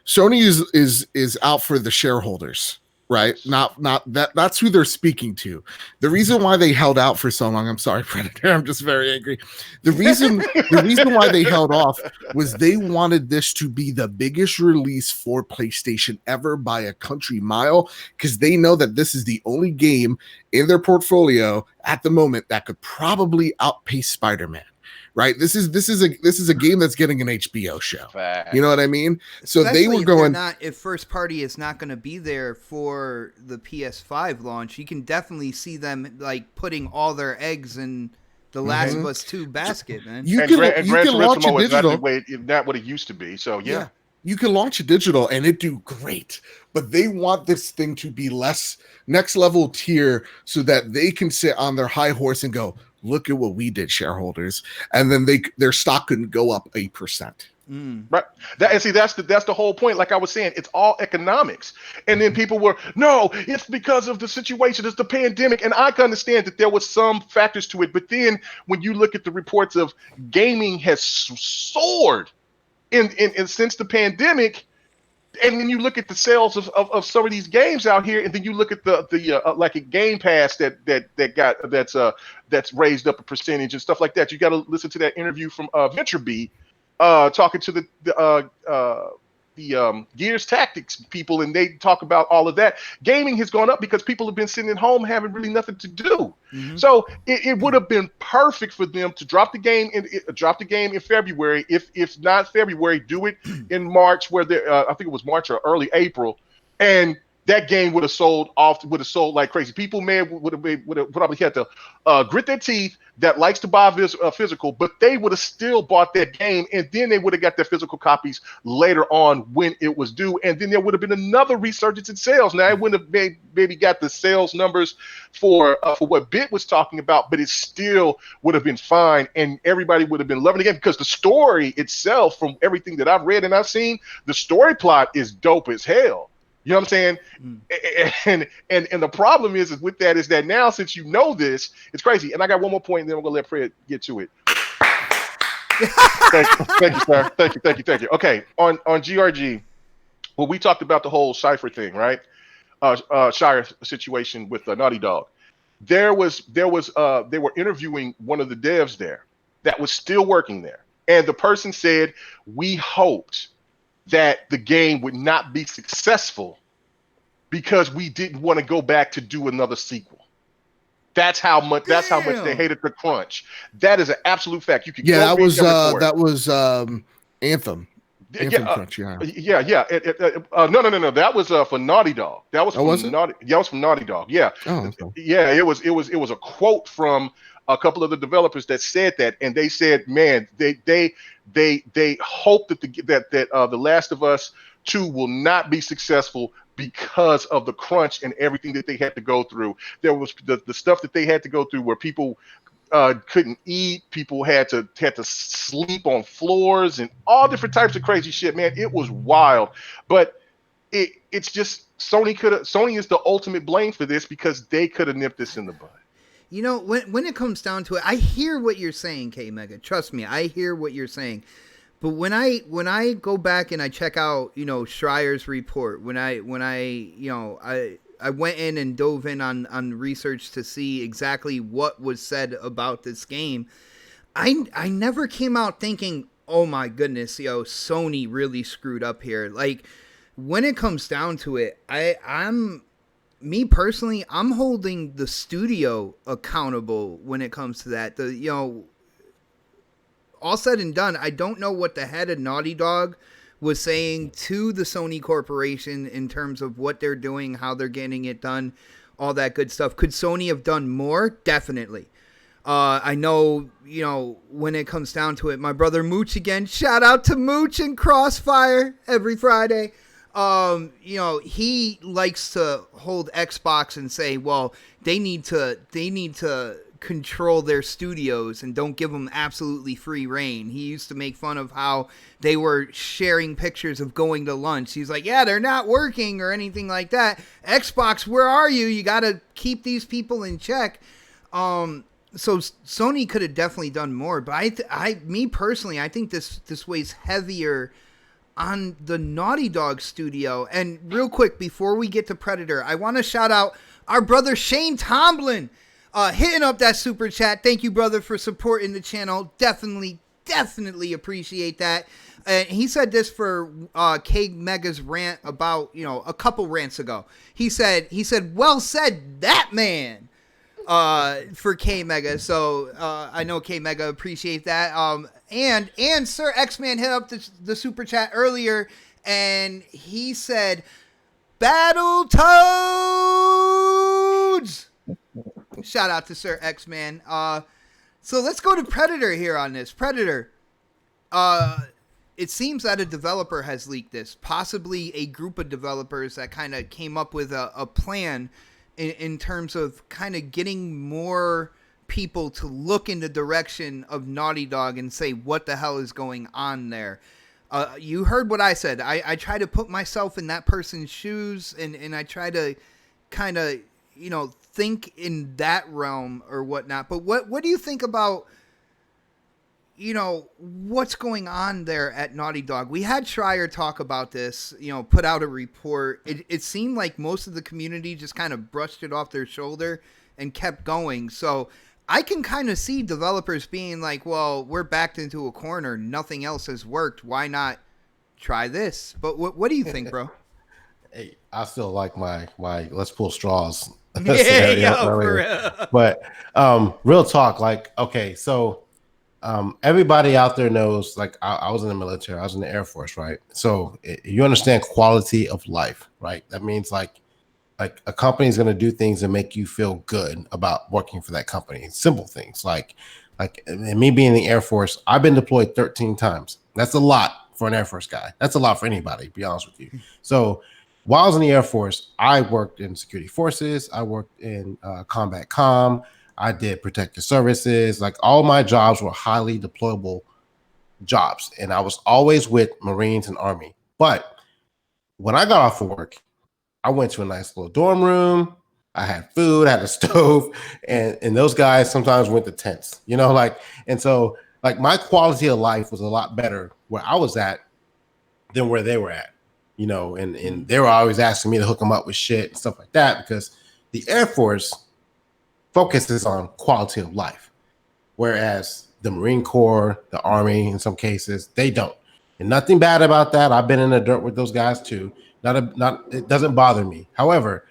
Sony is out for the shareholders, right? Not that's who they're speaking to. The reason why they held out for so long, I'm sorry, Predator, I'm just very angry. The reason why they held off was they wanted this to be the biggest release for PlayStation ever by a country mile, because they know that this is the only game in their portfolio at the moment that could probably outpace Spider-Man. Right, this is a game that's getting an HBO show. Fact. You know what I mean? So Especially they were going. If first party is not going to be there for the PS5 launch, you can definitely see them like putting all their eggs in the Last of Us 2 basket, man. You And can launch a Turismo is digital. not what it used to be. So yeah. You can launch a digital and it do great, but they want this thing to be less next level tier so that they can sit on their high horse and go, look at what we did, shareholders, and then their stock couldn't go up 8%. Right. That's the whole point. Like I was saying, it's all economics. And then people were, no, it's because of the situation. It's the pandemic. And I can understand that there was some factors to it. But then when you look at the reports of gaming has soared in since the pandemic, and then you look at the sales of some of these games out here, and then you look at the like a Game Pass that's raised up a percentage and stuff like that. You got to listen to that interview from VentureBee talking to the Gears Tactics people, and they talk about all of that. Gaming has gone up because people have been sitting at home having really nothing to do. So it would have been perfect for them to drop the game in February. If not February, do it in March, where I think it was March or early April, and that game would have sold like crazy. People would have probably had to grit their teeth that likes to buy physical, but they would have still bought that game, and then they would have got their physical copies later on when it was due, and then there would have been another resurgence in sales. Now, it wouldn't have maybe got the sales numbers for what Bit was talking about, but it still would have been fine, and everybody would have been loving the game because the story itself, from everything that I've read and I've seen, the story plot is dope as hell. You know what I'm saying? And the problem is with that is that now, since you know this, it's crazy. And I got one more point, and then we're gonna let Fred get to it. Thank you, sir. Thank you. Okay, on GRG, well, we talked about the whole Cypher thing, right? Shire situation with Naughty Dog. They were interviewing one of the devs there that was still working there, and the person said, we hoped that the game would not be successful because we didn't want to go back to do another sequel. That's how much they hated the crunch. That is an absolute fact. You can that was Anthem. Anthem crunch, No. That was for Naughty Dog. That was from Naughty Dog. Yeah. Oh, okay. Yeah, it was a quote from a couple of the developers that said that, and they said, man, they hope that the Last of Us 2 will not be successful because of the crunch and everything that they had to go through. There was the stuff that they had to go through where people couldn't eat, people had to sleep on floors and all different types of crazy shit, man. It was wild. But it's just Sony is the ultimate blame for this because they could have nipped this in the bud. You know, when it comes down to it, I hear what you're saying, Kmega. Trust me, I hear what you're saying. But when I go back and I check out, Schreier's report, when I went in and dove in on research to see exactly what was said about this game, I never came out thinking, oh my goodness, Sony really screwed up here. Like, when it comes down to it, I'm me personally, I'm holding the studio accountable when it comes to that. All said and done, I don't know what the head of Naughty Dog was saying to the Sony Corporation in terms of what they're doing, how they're getting it done, all that good stuff. Could Sony have done more? Definitely. I know, when it comes down to it, my brother Mooch again, shout out to Mooch and Crossfire every Friday. He likes to hold Xbox and say, well, they need to control their studios and don't give them absolutely free reign. He used to make fun of how they were sharing pictures of going to lunch. He's like, yeah, they're not working or anything like that. Xbox, where are you? You got to keep these people in check. So Sony could have definitely done more, but me personally, I think this weighs heavier on the Naughty Dog studio. And real quick, before we get to Predator, I want to shout out our brother Shane Tomlin, hitting up that super chat. Thank you, brother, for supporting the channel. Definitely appreciate that. And he said this for Kmega's rant about, a couple rants ago. He said, well said, that man. For Kmega, so I know Kmega appreciate that. And Sir X-Man hit up the super chat earlier, and he said, "Battle Toads." Shout out to Sir X-Man. So let's go to Predator here on this. Predator. It seems that a developer has leaked this, possibly a group of developers that kind of came up with a plan in terms of kind of getting more people to look in the direction of Naughty Dog and say, what the hell is going on there? You heard what I said. I try to put myself in that person's shoes, and I try to kind of, think in that realm or whatnot. But what do you think about, what's going on there at Naughty Dog? We had Schreier talk about this, put out a report. It seemed like most of the community just kind of brushed it off their shoulder and kept going. So I can kind of see developers being like, well, we're backed into a corner. Nothing else has worked. Why not try this? But what do you think, bro? Hey, I still like my let's pull straws. For real. But real talk, like, okay, so everybody out there knows, like, I was in the military, I was in the Air Force, right? So you understand quality of life, right? That means like a company is going to do things that make you feel good about working for that company. Simple things like and me being in the Air Force, I've been deployed 13 times. That's a lot for an Air Force guy. That's a lot for anybody, to be honest with you. So while I was in the Air Force, I worked in security forces. I worked in combat comm. I did protective services. Like, all my jobs were highly deployable jobs. And I was always with Marines and Army. But when I got off of work, I went to a nice little dorm room. I had food, I had a stove, and those guys sometimes went to tents, and so like my quality of life was a lot better where I was at than where they were at, and they were always asking me to hook them up with shit and stuff like that, because the Air Force focuses on quality of life, whereas the Marine Corps, the Army, in some cases, they don't. And nothing bad about that. I've been in the dirt with those guys too. It doesn't bother me. However,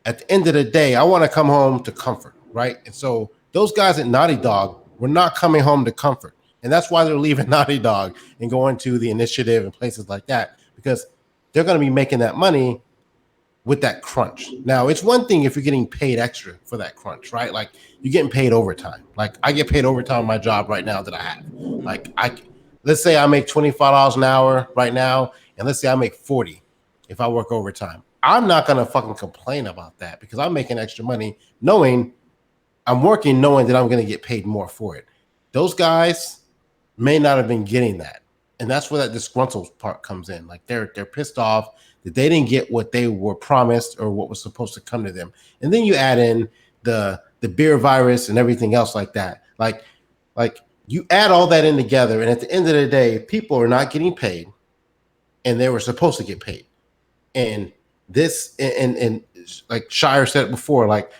at the end of the day, I want to come home to comfort, right? And so those guys at Naughty Dog were not coming home to comfort. And that's why they're leaving Naughty Dog and going to the Initiative and places like that, because they're going to be making that money with that crunch. Now, it's one thing if you're getting paid extra for that crunch, right? Like, you're getting paid overtime. Like, I get paid overtime on my job right now that I have. Like, let's say I make $25 an hour right now, and let's say I make 40 if I work overtime. I'm not going to fucking complain about that, because I'm making extra money knowing I'm working, knowing that I'm going to get paid more for it. Those guys may not have been getting that. And that's where that disgruntled part comes in. Like, they're pissed off that they didn't get what they were promised or what was supposed to come to them. And then you add in the beer virus and everything else like that. Like you add all that in together, and at the end of the day, people are not getting paid, and they were supposed to get paid. And this, and like Shire said before, like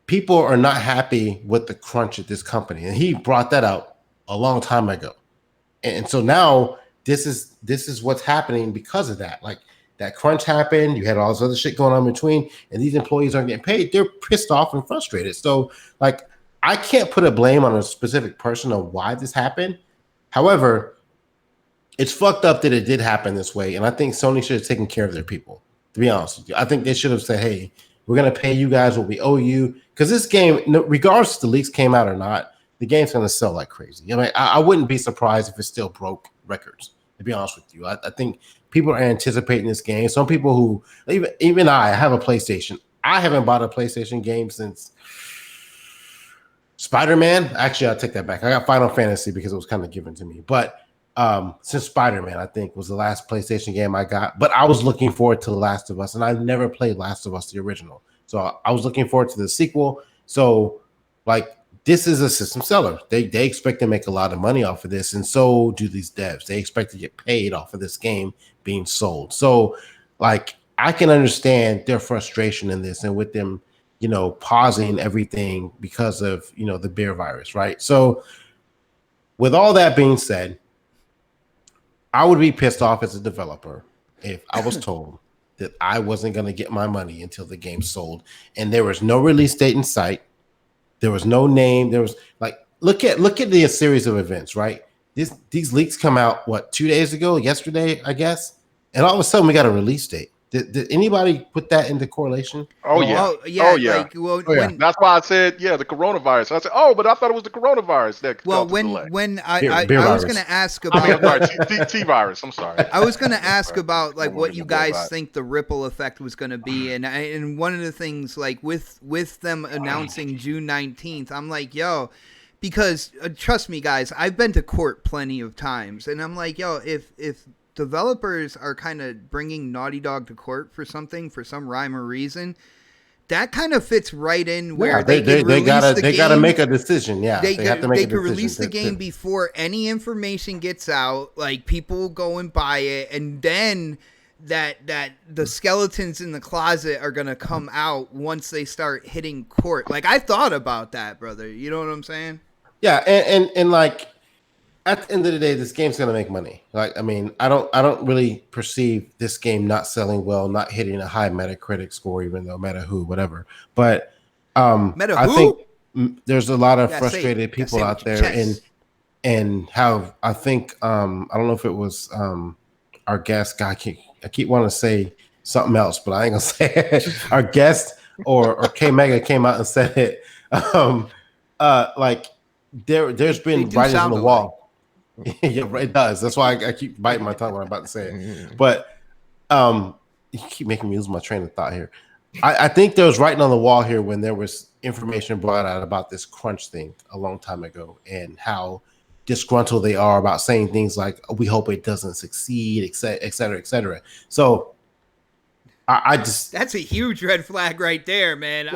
people are not happy with the crunch at this company, and he brought that out a long time ago. And so now this is what's happening because of that. Like that crunch happened, you had all this other shit going on in between, and these employees aren't getting paid. They're pissed off and frustrated. So like I can't put a blame on a specific person on why this happened. However, it's fucked up that it did happen this way, and I think Sony should have taken care of their people. To be honest with you, I think they should have said, "Hey, we're gonna pay you guys what we owe you," because this game, regardless if the leaks came out or not, the game's gonna sell like crazy. I mean, I wouldn't be surprised if it still broke records. To be honest with you, I think people are anticipating this game. Some people who even I have a PlayStation. I haven't bought a PlayStation game since Spider-Man. Actually, I'll take that back. I got Final Fantasy because it was kind of given to me, but since Spider-Man, I think, was the last PlayStation game I got. But I was looking forward to The Last of Us, and I've never played Last of Us, the original. So I was looking forward to the sequel. So, like, this is a system seller. They expect to make a lot of money off of this, and so do these devs. They expect to get paid off of this game being sold. So, like, I can understand their frustration in this, and with them, pausing everything because of, the beer virus, right? So, with all that being said, I would be pissed off as a developer if I was told that I wasn't going to get my money until the game sold, and there was no release date in sight. There was no name. There was look at the series of events, right? These leaks come out 2 days ago, yesterday, I guess, and all of a sudden we got a release date. Did anybody put that into correlation? Oh yeah. That's why I said the coronavirus. I said, but I thought it was the coronavirus that. When I was going to ask about T virus. I'm sorry. I was going to ask about what you guys think the ripple effect was going to be, and one of the things with them announcing June 19th, I'm like, because trust me, guys, I've been to court plenty of times, and I'm like, if developers are kind of bringing Naughty Dog to court for some rhyme or reason, that kind of fits right in where they gotta make a decision. Yeah, they have to make a decision. They can release the game before any information gets out. Like, people will go and buy it, and then that the skeletons in the closet are gonna come out once they start hitting court. Like, I thought about that, brother. You know what I'm saying? Yeah, and like, at the end of the day, this game's gonna make money. Like, I mean, I don't really perceive this game not selling well, not hitting a high Metacritic score, even though whatever. But I think there's a lot of frustrated people out there, and how I think I don't know if it was our guest. God, I keep wanting to say something else, but I ain't gonna say it. Our guest or Kmega came out and said it. Like there's been writings on the wall. Yeah, it does. That's why I keep biting my tongue when I'm about to say it. But you keep making me lose my train of thought here. I think there was writing on the wall here when there was information brought out about this crunch thing a long time ago, and how disgruntled they are about saying things like, we hope it doesn't succeed, et cetera, et cetera. So I just, that's a huge red flag right there, man.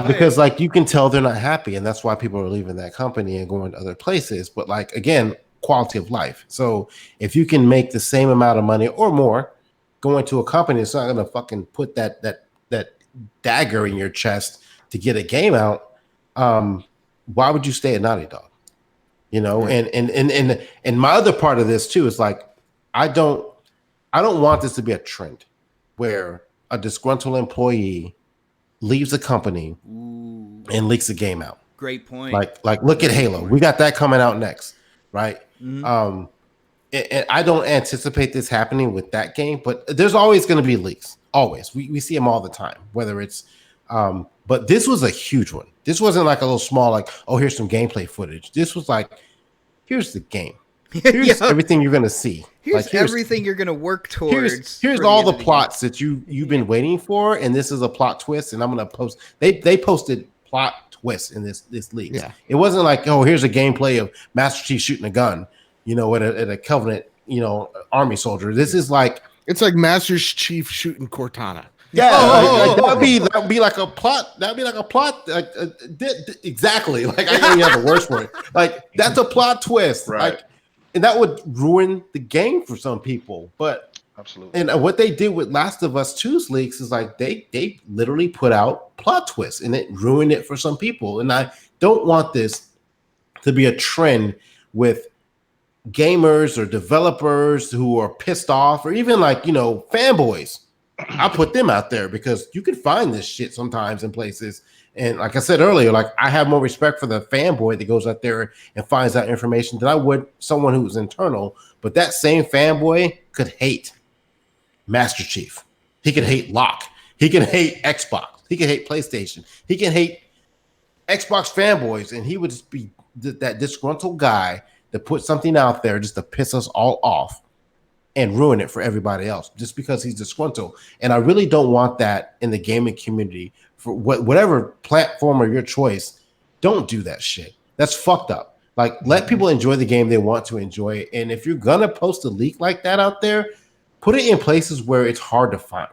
Because like, you can tell they're not happy, and that's why people are leaving that company and going to other places. But like, again, quality of life. So if you can make the same amount of money or more going to a company that's not going to fucking put that dagger in your chest to get a game out, why would you stay at Naughty Dog? And my other part of this too is like, I don't want this to be a trend where a disgruntled employee leaves a company and leaks a game out. Great point. Like look at Halo. We got that coming out next, right? Mm-hmm. And I don't anticipate this happening with that game, but there's always going to be leaks. Always. We see them all the time, whether it's but this was a huge one. This wasn't like a little small, like, oh, here's some gameplay footage. This was like, here's the game. Here's everything you're going to see. Here's everything you're going to work towards. Here's all the plots that you've been waiting for, and this is a plot twist, and I'm going to post. They posted plot twists in this leak. Yeah. It wasn't like, oh, here's a gameplay of Master Chief shooting a gun, at a Covenant, army soldier. This is like, it's like Master Chief shooting Cortana. Yeah, that'd be like a plot. That'd be like a plot. Exactly. Like, I don't even have the words for it. Like, that's a plot twist. Right. Like, and that would ruin the game for some people. But absolutely. And what they did with Last of Us 2's leaks is like they literally put out plot twists, and it ruined it for some people. And I don't want this to be a trend with gamers or developers who are pissed off, or even like, fanboys. I put them out there because you can find this shit sometimes in places. And like I said earlier, like I have more respect for the fanboy that goes out there and finds out information than I would someone who's internal. But that same fanboy could hate Master Chief. He could hate Locke. He can hate Xbox. He can hate PlayStation. He can hate Xbox fanboys, and he would just be that disgruntled guy that put something out there just to piss us all off and ruin it for everybody else just because he's disgruntled. And I really don't want that in the gaming community for whatever platform or your choice. Don't do that shit. That's fucked up. Like, let people enjoy the game they want to enjoy. And if you're going to post a leak like that out there, put it in places where it's hard to find.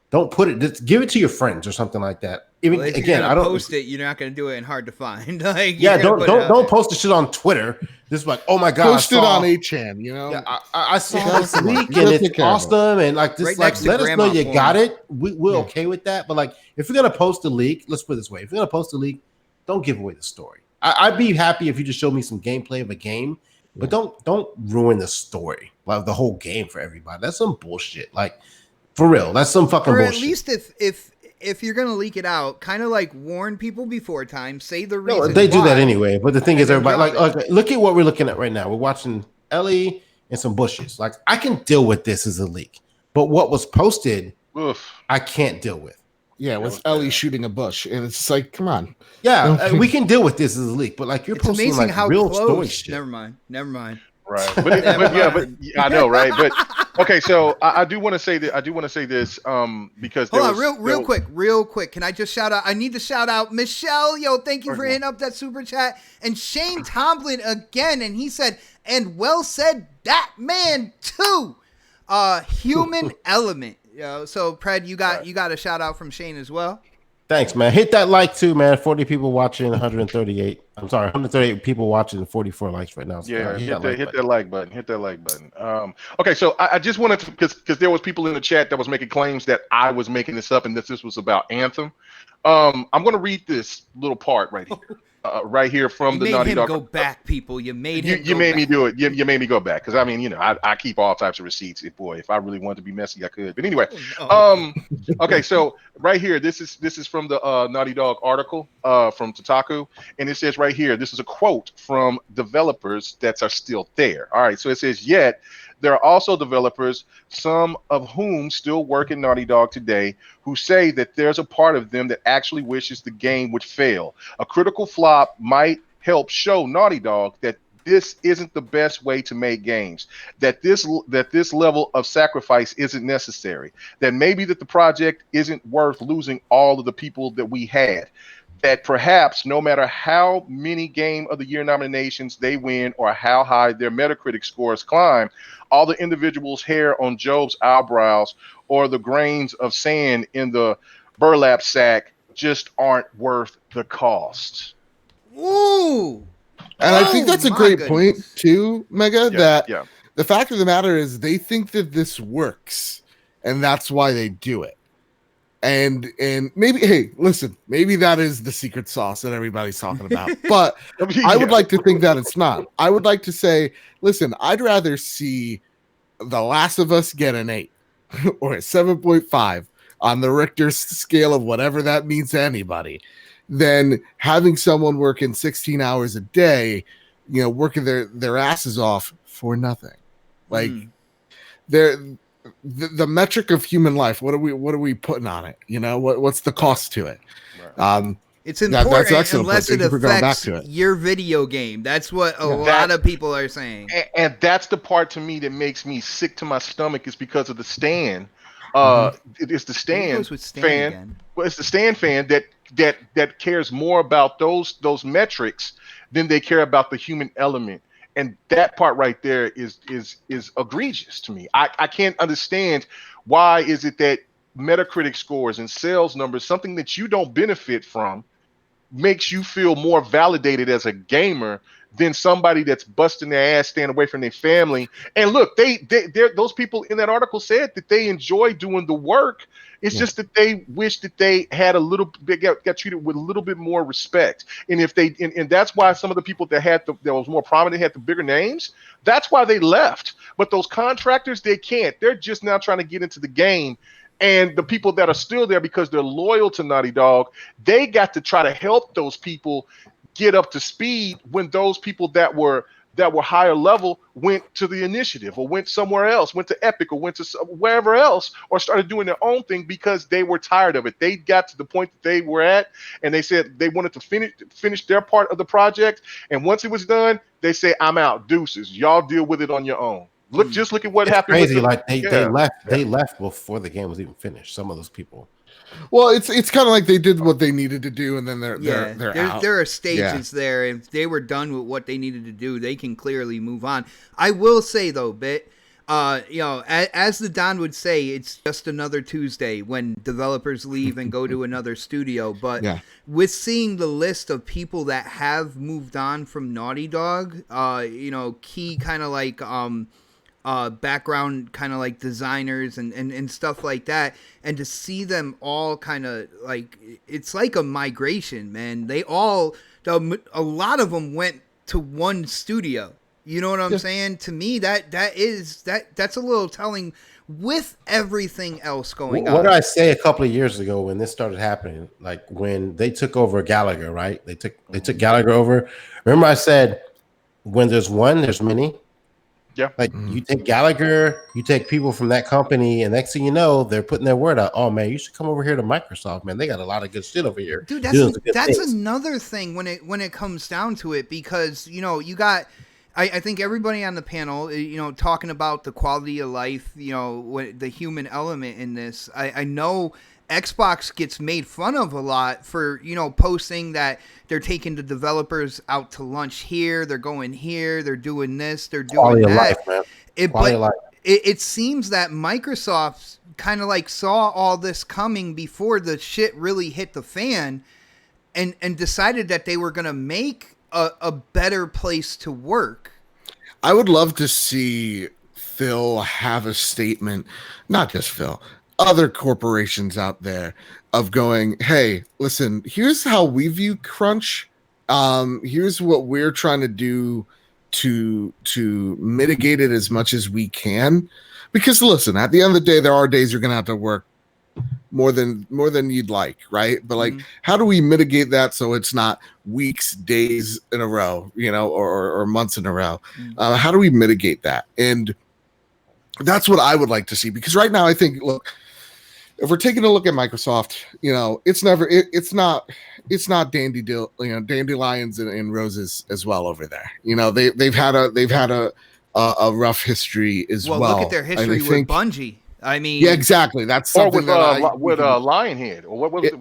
Don't put it, just give it to your friends or something like that. Even well, again, I don't post it. You're not going to do it and hard to find. Like, yeah, don't post the shit on Twitter. Just like, oh my god, post it on 8chan. Yeah, I saw this leak and it's awesome, and like just right like let us know you got it. We're okay with that. But like, if you're gonna post a leak, let's put it this way: if you're gonna post a leak, don't give away the story. I'd be happy if you just showed me some gameplay of a game, but don't ruin the story, like the whole game for everybody. That's some bullshit. Like, for real, that's some fucking bullshit. Or at least if you're gonna leak it out, kind of like warn people before time, say the reason. No, they do why, that anyway. But the thing is, everybody like look at what we're looking at right now. We're watching Ellie and some bushes. Like, I can deal with this as a leak, but what was posted, I can't deal with. Yeah, with Ellie shooting a bush, and it's like, come on. Yeah, we can deal with this as a leak, but like you're it's posting amazing like how real close. story shit. Never mind. Right, but I know, right? But okay, so I do want to say that this because hold on, real quick. Can I just shout out? I need to shout out Michelle. Yo, thank you for hitting up that super chat, and Shane Tomlin again, and he said, and well said that man too. Human element. Yo, so Pred, you got a shout out from Shane as well. Thanks, man. Hit that like too, man. 40 people watching, 138. I'm sorry, 138 people watching and 44 likes right now. So yeah, hit that like button. Hit that like button. Okay, so I just wanted to, because there was people in the chat that was making claims that I was making this up and that this was about Anthem. I'm going to read this little part right here. Right here from the Naughty Dog. You made him go back, people. You made him. You made me do it. You made me go back because I mean, I keep all types of receipts. If I really wanted to be messy, I could. But anyway, okay. So right here, this is from the Naughty Dog article from Kotaku, and it says right here, this is a quote from developers that are still there. All right. So it says, yet there are also developers, some of whom still work in Naughty Dog today, who say that there's a part of them that actually wishes the game would fail. A critical flop might help show Naughty Dog that this isn't the best way to make games, that this level of sacrifice isn't necessary, that maybe that the project isn't worth losing all of the people that we had. That perhaps no matter how many Game of the Year nominations they win or how high their Metacritic scores climb, all the individuals' hair on Job's eyebrows or the grains of sand in the burlap sack just aren't worth the cost. Ooh. And I think that's a great point too, Mega, the fact of the matter is they think that this works and that's why they do it. And maybe, hey, listen, maybe that is the secret sauce that everybody's talking about. But I would like to think that it's not. I would like to say, listen, I'd rather see The Last of Us get an 8 or a 7.5 on the Richter scale of whatever that means to anybody than having someone working 16 hours a day, working their asses off for nothing. Like, the metric of human life, what are we putting on it? What's the cost to it? Right. It's important that's excellent, unless it affects your video game. That's what a lot of people are saying. And that's the part to me that makes me sick to my stomach is because of the Stan. It's the Stan fan. Again. Well, it's the Stan fan that cares more about those metrics than they care about the human element. And that part right there is egregious to me. I can't understand why is it that Metacritic scores and sales numbers, something that you don't benefit from, makes you feel more validated as a gamer than somebody that's busting their ass, staying away from their family. And look, those people in that article said that they enjoy doing the work. It's just that they wish that they had a little bit, got treated with a little bit more respect. And if they, and that's why some of the people that was more prominent, had the bigger names, that's why they left. But those contractors, they can't. They're just now trying to get into the game. And the people that are still there because they're loyal to Naughty Dog, they got to try to help those people get up to speed when those people that were higher level went to the initiative or went somewhere else, went to Epic or went to wherever else, or started doing their own thing because they were tired of it. They got to the point that they were at, and they said they wanted to finish their part of the project. And once it was done, they say, "I'm out, deuces. Y'all deal with it on your own." Look at what happened. Crazy, like they left before the game was even finished. Some of those people. Well, it's kind of like they did what they needed to do, and then they're out. There are stages there. If they were done with what they needed to do, they can clearly move on. I will say though, as the Don would say, it's just another Tuesday when developers leave and go to another studio. But with seeing the list of people that have moved on from Naughty Dog, key kind of like background kind of like designers and stuff like that, and to see them all kind of like, it's like a migration, man. A lot of them went to one studio. You know what I'm saying? To me, that's a little telling with everything else going on. What did I say a couple of years ago when this started happening? Like when they took over Gallagher, right? They took Gallagher over. Remember I said, when there's one, there's many. Yeah. Like you take Gallagher, you take people from that company, and next thing you know, they're putting their word out. Oh man, you should come over here to Microsoft, man. They got a lot of good shit over here. Dude, that's another thing when it comes down to it, because you got, I think everybody on the panel, talking about the quality of life, the human element in this. I know Xbox gets made fun of a lot for, posting that they're taking the developers out to lunch here, they're going here, they're doing this, they're doing that. It seems that Microsoft kind of like saw all this coming before the shit really hit the fan, and decided that they were going to make a better place to work. I would love to see Phil have a statement, not just Phil, other corporations out there, of going, hey, listen, here's how we view crunch. Here's what we're trying to do to mitigate it as much as we can. Because listen, at the end of the day, there are days you're gonna have to work more than you'd like, right? But like, how do we mitigate that so it's not weeks, days in a row, or months in a row? How do we mitigate that? And that's what I would like to see, because right now I think, look, if we're taking a look at Microsoft, it's not dandelions and roses as well over there. They've had a rough history as well. Well, look at their history with Bungie. I mean, yeah, exactly. That's something with Lionhead, or what is it?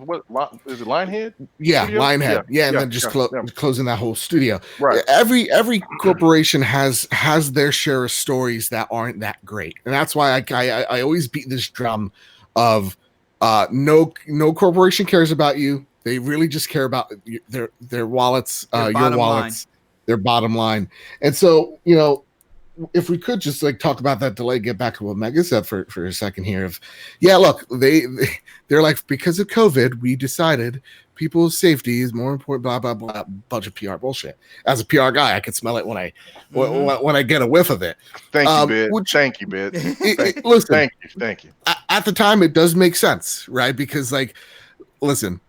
Lionhead? Yeah, studio? Lionhead. Yeah, and then just closing that whole studio. Right. Every corporation has their share of stories that aren't that great, and that's why I always beat this drum of no corporation cares about you. They really just care about their wallets, your wallets, their bottom line. And so, if we could just like talk about that delay, get back to what Mega said for a second here. Look, they're like, because of COVID, we decided people's safety is more important, blah, blah, blah, bunch of PR bullshit. As a PR guy, I can smell it when I get a whiff of it. Thank you, Bid. Thank you, Bid. Listen, thank you. At the time, it does make sense, right? Because like, listen,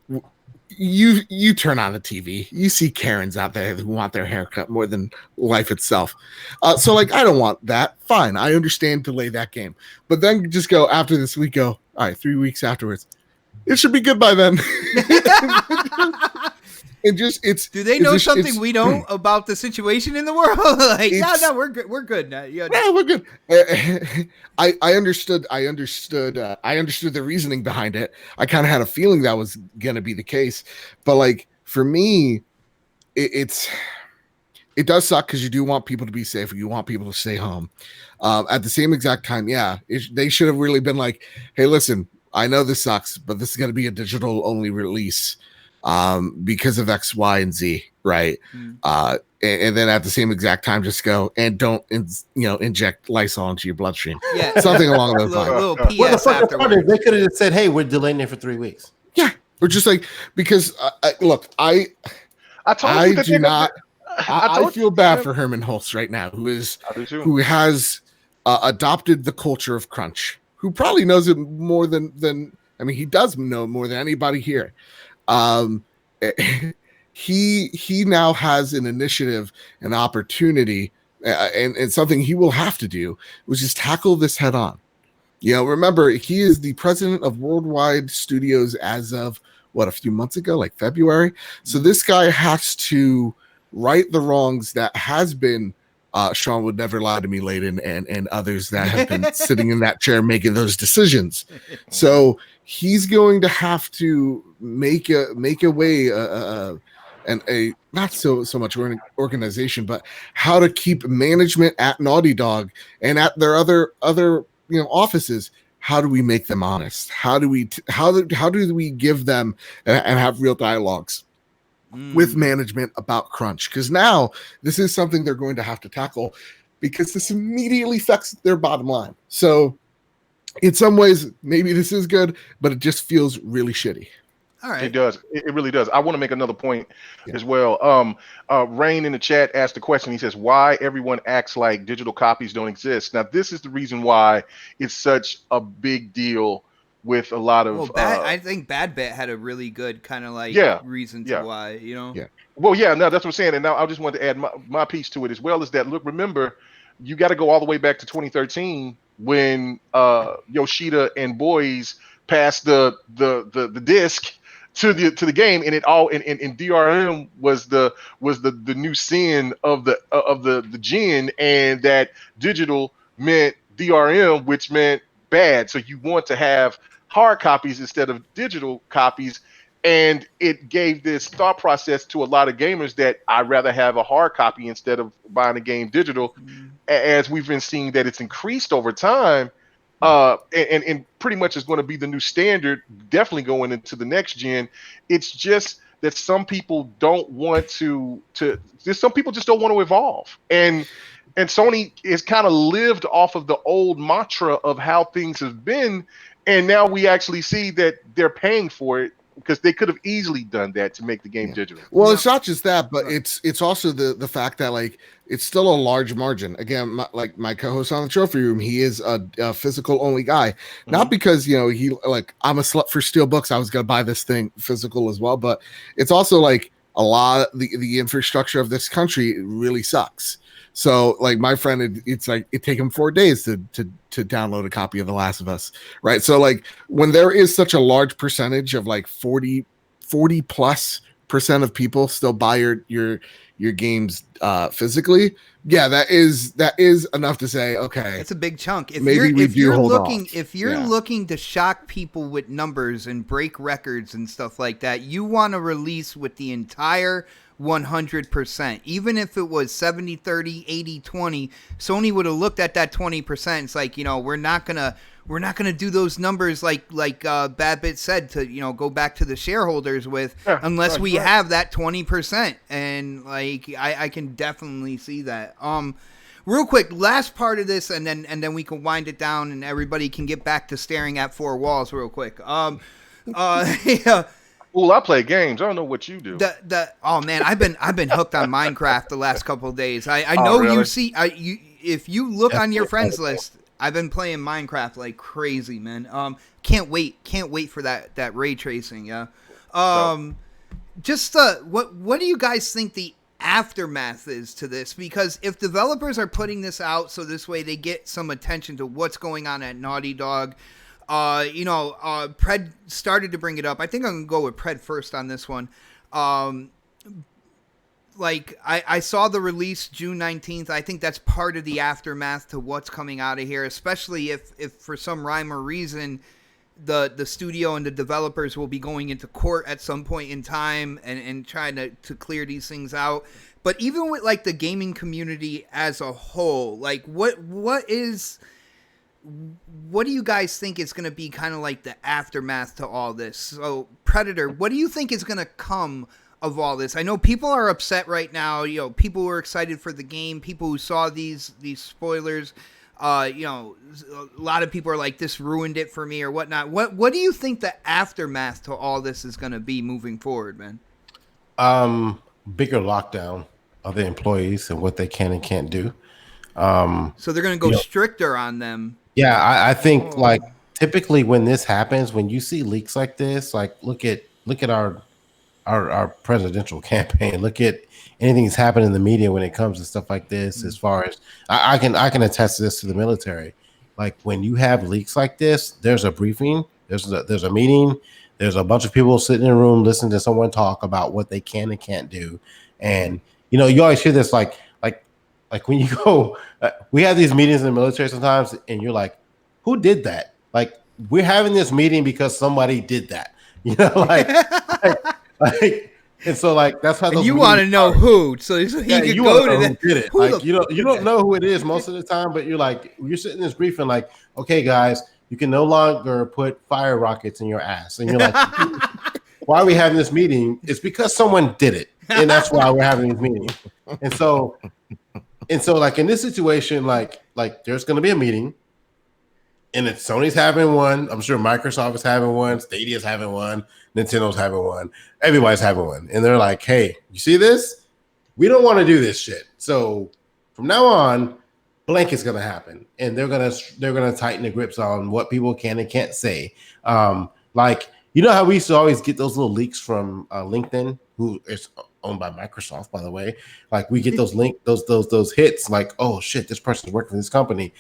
you turn on the TV, you see Karens out there who want their haircut more than life itself. So like, I don't want that. Fine, I understand delay that game, but then just go after this week. Go all right. 3 weeks afterwards, it should be good by then. Do they know something we don't about the situation in the world? Like, no, we're good. We're good now. Yeah, we're good. I understood the reasoning behind it. I kind of had a feeling that was gonna be the case, but like for me, it does suck because you do want people to be safe. You want people to stay home. At the same exact time, they should have really been like, hey, listen, I know this sucks, but this is gonna be a digital only release. Because of X, Y, and Z, right? and then at the same exact time just go and don't inject Lysol into your bloodstream. Yeah, Something along those lines. little Well, the PS fucking part is afterwards. they could have just said, "Hey, we're delaying it for 3 weeks." Yeah, or just like, because look, I told you I that do not. I told feel bad for Herman Hulst right now, I do too. who has adopted the culture of crunch, who probably knows it more than I mean, he does know more than anybody here. Um, he now has an initiative, an opportunity, and something he will have to do, which is tackle this head on. Remember, he is the president of Worldwide Studios as of a few months ago, like February. So this guy has to right the wrongs that has been Sean would never lie to me, Layden, and others that have been sitting in that chair making those decisions. So he's going to have to make a way, and a not so much organization, but how to keep management at Naughty Dog and at their other offices. How do we make them honest? How do we give them and have real dialogues with management about crunch? Because now this is something they're going to have to tackle, because this immediately affects their bottom line. So in some ways, maybe this is good, but it just feels really shitty. All right. It does. It really does. I want to make another point as well. Rain in the chat asked the question. He says, why everyone acts like digital copies don't exist? Now, this is the reason why it's such a big deal with a lot of... I think Bad Bit had a really good kind of like reason to why, Yeah. Well, yeah, no, that's what I'm saying. And now I just wanted to add my piece to it as well, is that, look, remember, you got to go all the way back to 2013 when Yoshida and Boys passed the disc to the game, and it all and DRM was the new sin of the gen, and that digital meant DRM, which meant bad. So you want to have hard copies instead of digital copies, and it gave this thought process to a lot of gamers that I'd rather have a hard copy instead of buying a game digital. As we've been seeing that it's increased over time. And pretty much is going to be the new standard, definitely going into the next gen. It's just that some people don't want some people just don't want to evolve. And Sony has kind of lived off of the old mantra of how things have been. And now we actually see that they're paying for it, because they could have easily done that to make the game digital. Well, it's not just that, but it's also the fact that, like, it's still a large margin. Again, my co-host on the Trophy Room, he is a physical only guy, not because he I'm a slut for steel books. I was gonna buy this thing physical as well, but it's also like a lot of the infrastructure of this country really sucks. So, like, my friend, it's like it take him 4 days to download a copy of The Last of Us, right? So, like, when there is such a large percentage of like 40 plus % of people still buy your games physically, that is enough to say, okay, it's a big chunk. If you're looking to shock people with numbers and break records and stuff like that, you want to release with the entire 100%. Even if it was 70-30, 80-20, Sony would have looked at that 20%. It's like, we're not gonna do those numbers like Bad Bit said, to go back to the shareholders with, unless we have that 20%. And like I can definitely see that. Real quick, last part of this, and then we can wind it down, and everybody can get back to staring at four walls real quick. Yeah. Well, I play games. I don't know what you do. Oh man, I've been hooked on Minecraft the last couple of days. I know really? If you look on your friends list, I've been playing Minecraft like crazy, man. Can't wait for that ray tracing. Yeah. Just what do you guys think the aftermath is to this? Because if developers are putting this out so this way they get some attention to what's going on at Naughty Dog. Pred started to bring it up. I think I'm gonna go with Pred first on this one. Like I saw the release June 19th. I think that's part of the aftermath to what's coming out of here, especially if for some rhyme or reason the studio and the developers will be going into court at some point in time and trying to clear these things out. But even with like the gaming community as a whole, like what do you guys think is going to be kind of like the aftermath to all this? So, Predator, what do you think is going to come of all this? I know people are upset right now. You know, people were excited for the game. People who saw these spoilers, you know, a lot of people are like, this ruined it for me or whatnot. What do you think the aftermath to all this is going to be moving forward, man? Bigger lockdown of the employees and what they can and can't do. So they're going to go stricter on them. Yeah, I think like typically when this happens, when you see leaks like this, like look at our presidential campaign. Look at anything that's happened in the media when it comes to stuff like this. As far as I can attest to this to the military. Like when you have leaks like this, there's a briefing, there's a meeting, there's a bunch of people sitting in a room listening to someone talk about what they can and can't do. And you know, you always hear this like when you go, we have these meetings in the military sometimes, and you're like, who did that? Like we're having this meeting because somebody did that. You know, and so like that's how those you want to know who, so he could go to that. Who did it? Like you don't know who it is most of the time, but you're sitting in this briefing like, okay, guys, you can no longer put fire rockets in your ass, and you're like, why are we having this meeting? It's because someone did it, and that's why we're having this meeting. And so like in this situation, like there's going to be a meeting. And it's Sony's having one. I'm sure Microsoft is having one. Stadia's having one. Nintendo's having one. Everybody's having one. And they're like, hey, you see this? We don't want to do this shit. So from now on, blank is going to happen. And they're going to tighten the grips on what people can and can't say. Like, you know how we used to always get those little leaks from LinkedIn, who is owned by Microsoft, by the way. Like we get those hits like, oh shit, this person's working for this company.